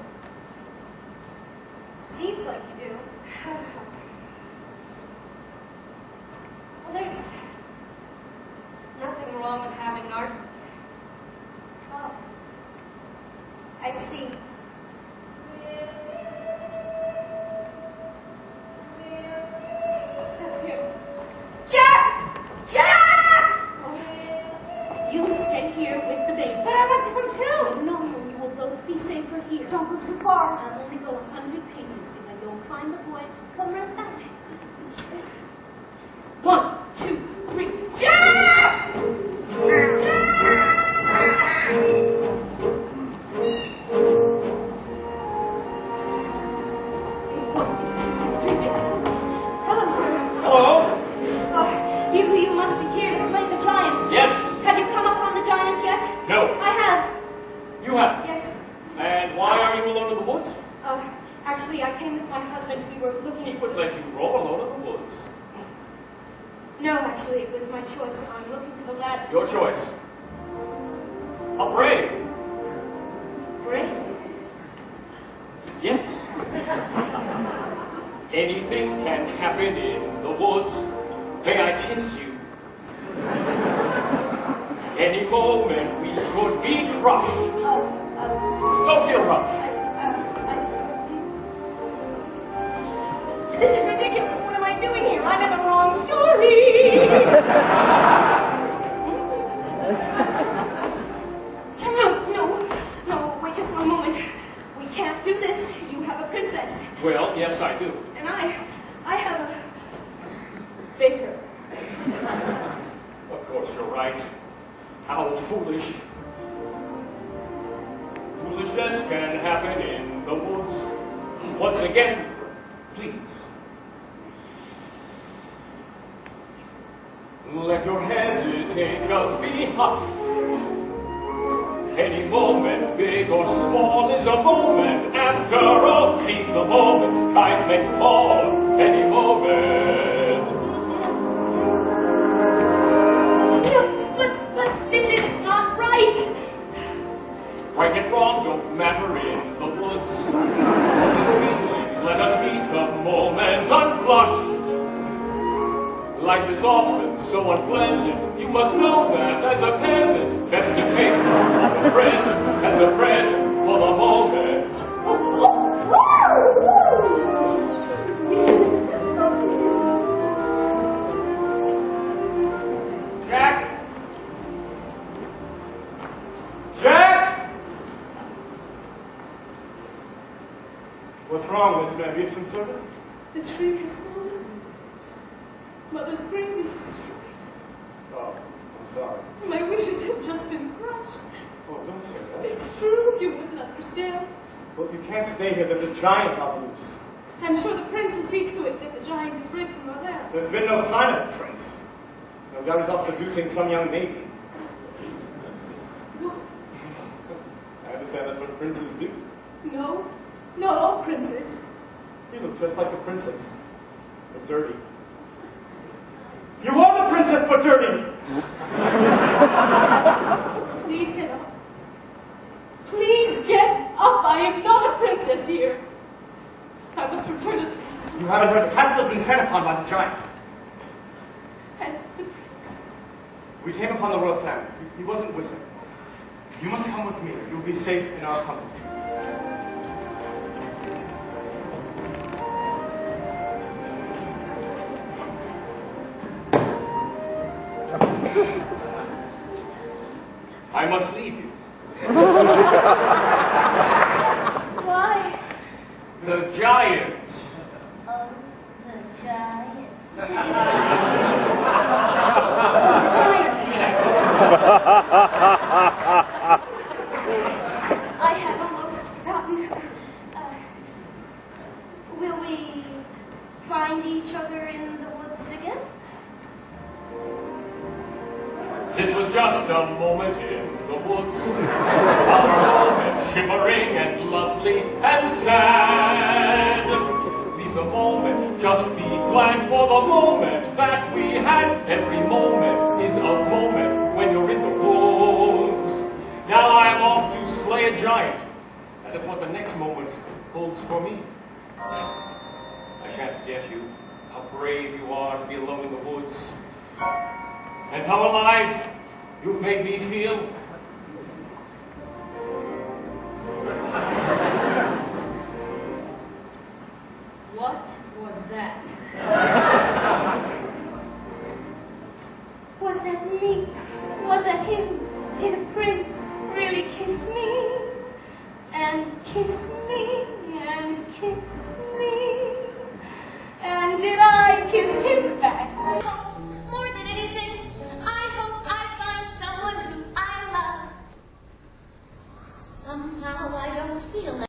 Seems like you do. Well, there's nothing wrong with having an argument. Oh. I see. That's him. Jack! Jack! You stay here with the baby. But I want to come too. No, you will both be safer here. Don't go too far. I'll only go 100 paces. If I don't find the boy, come right back. 1, 2, 3. Jack! Hello, sir. Hello? Oh, you must be here to slay the giant. Yes. Have you come upon the giant yet? No. I have. You have. Yes. And why are you alone in the woods? Actually, I came with my husband. We were looking He at... would let you roam alone in the woods. No, actually, it was my choice. I'm looking for the lad. Your choice. A brave. Brave? Yes. Anything can happen in the woods. May I kiss you? Any moment we could be crushed. Don't feel rushed. This is ridiculous. What am I doing here? I'm in the wrong story. No, wait just one moment. We can't do this. You have a princess. Well, yes, I do. And I have a baker. Of course, you're right. How foolish. Foolishness can happen in the woods. Once again, please. Let your hesitations be hushed. Any moment, big or small, is a moment. After all, seize the moment, skies may fall. Any moment. But this is not right. Right and wrong don't matter in the woods. Feelings, let us meet the moment unblushed. Life is often so unpleasant. You must know that as a peasant, best to take the present as a present for the moment. Jack! Jack! What's wrong, Miss? May I be of some service? The tree has fallen. Mother's grave is destroyed. Oh, I'm sorry. My wishes have just been crushed. Oh, don't say that. It's true. You wouldn't understand. Look, you can't stay here. There's a giant on loose. I'm sure the prince will see to it that the giant is rid from our land. There's been no sign of the prince. No doubt he's off seducing some young maiden. What? I understand that's what princes do. No, not all princes. You look just like a princess, but dirty. You are the princess, but dirty! Please get up. Please get up. I am not a princess here. I must return to the palace. You haven't heard the castle has been set upon by the giant. And the prince. We came upon the royal family. He wasn't with them. You must come with me. You'll be safe in our company. I must leave you. Why? The giant. Oh, the giant. I have almost forgotten. Will we find each other in the woods again? This was just a moment in the woods. Our moment shimmering and lovely and sad. Leave the moment, just be glad for the moment that we had. Every moment is a moment when you're in the woods. Now I'm off to slay a giant. That is what the next moment holds for me. I shan't forget you, how brave you are to be alone in the woods. And how alive you've made me feel. What was that? Was that me? Was that him? Did the prince really kiss me? And kiss me, and kiss me? And did I kiss him back? More than anything, I hope I find someone who I love. Somehow I don't feel like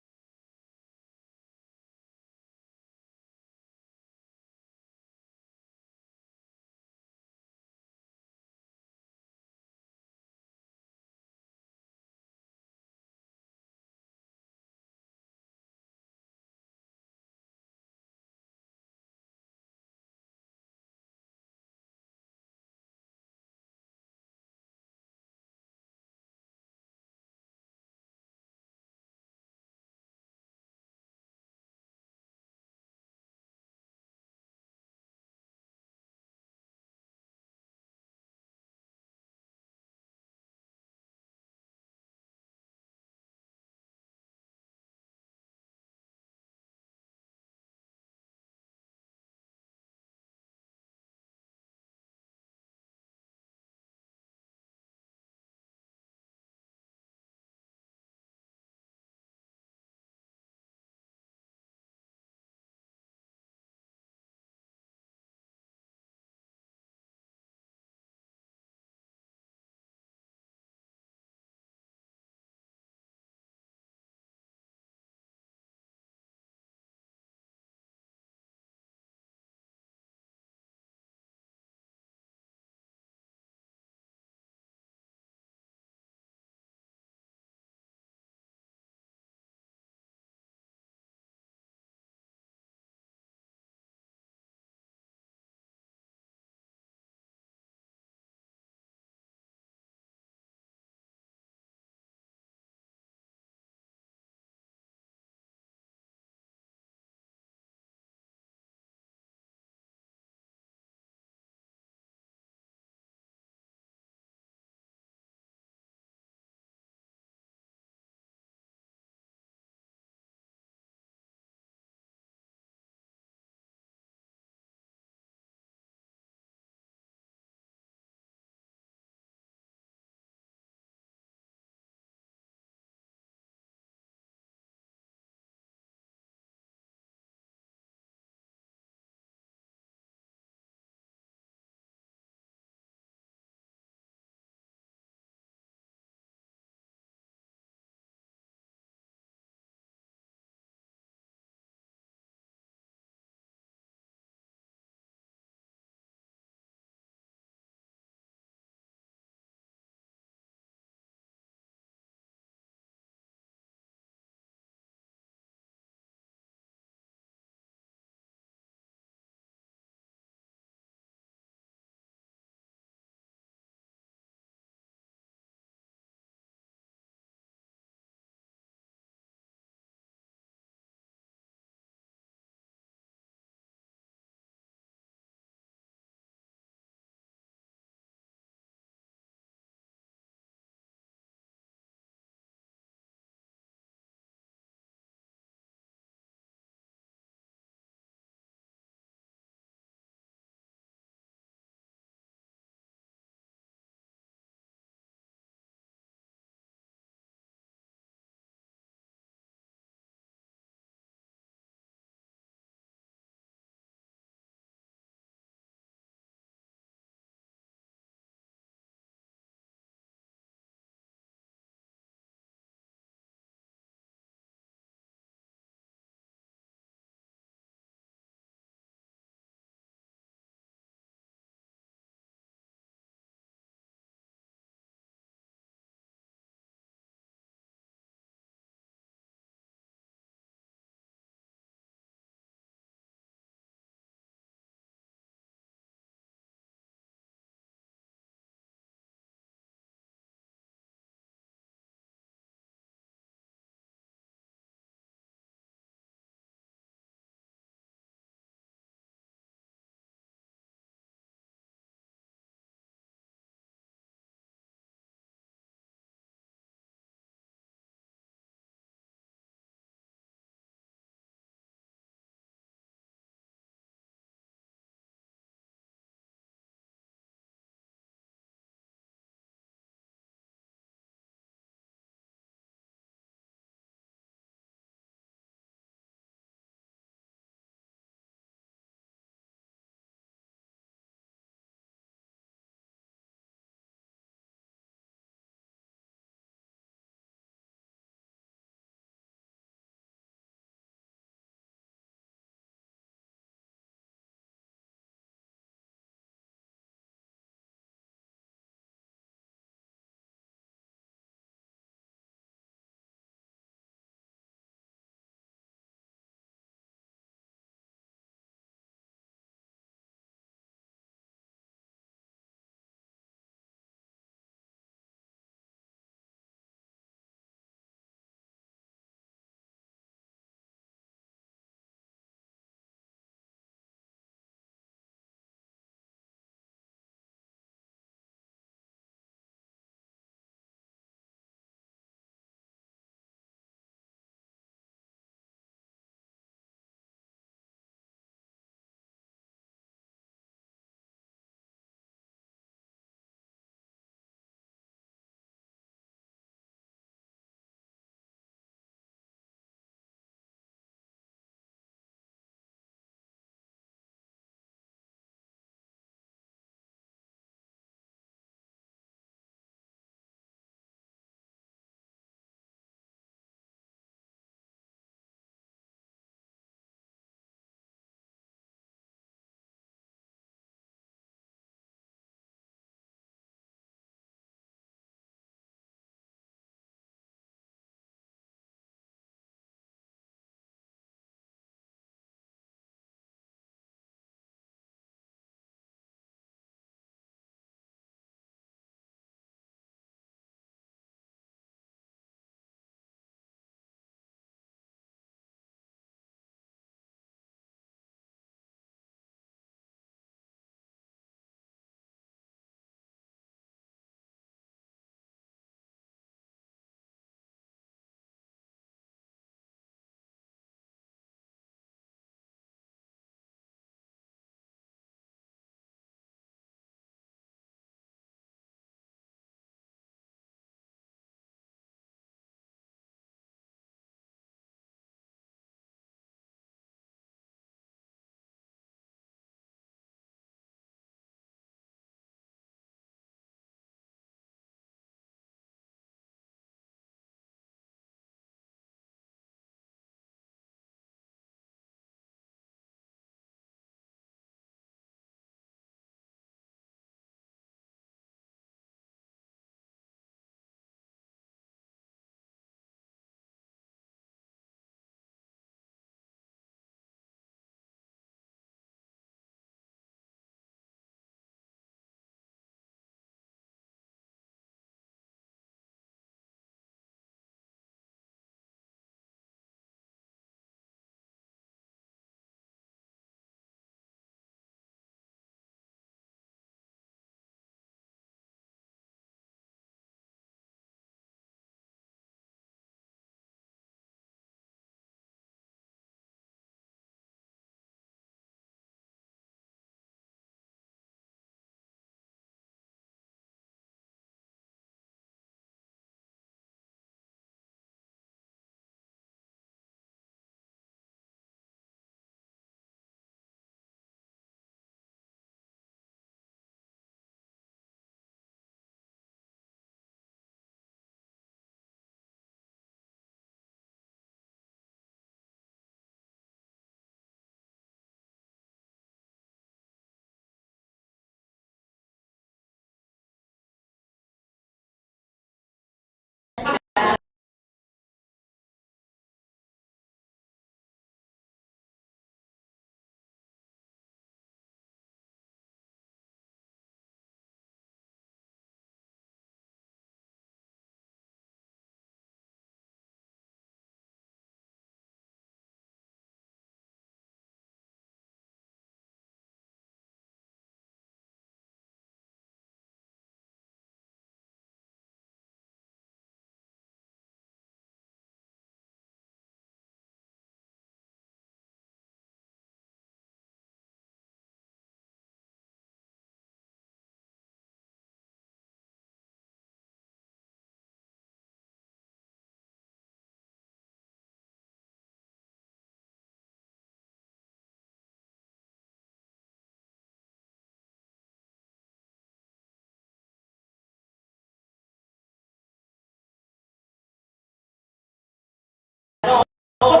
Oh,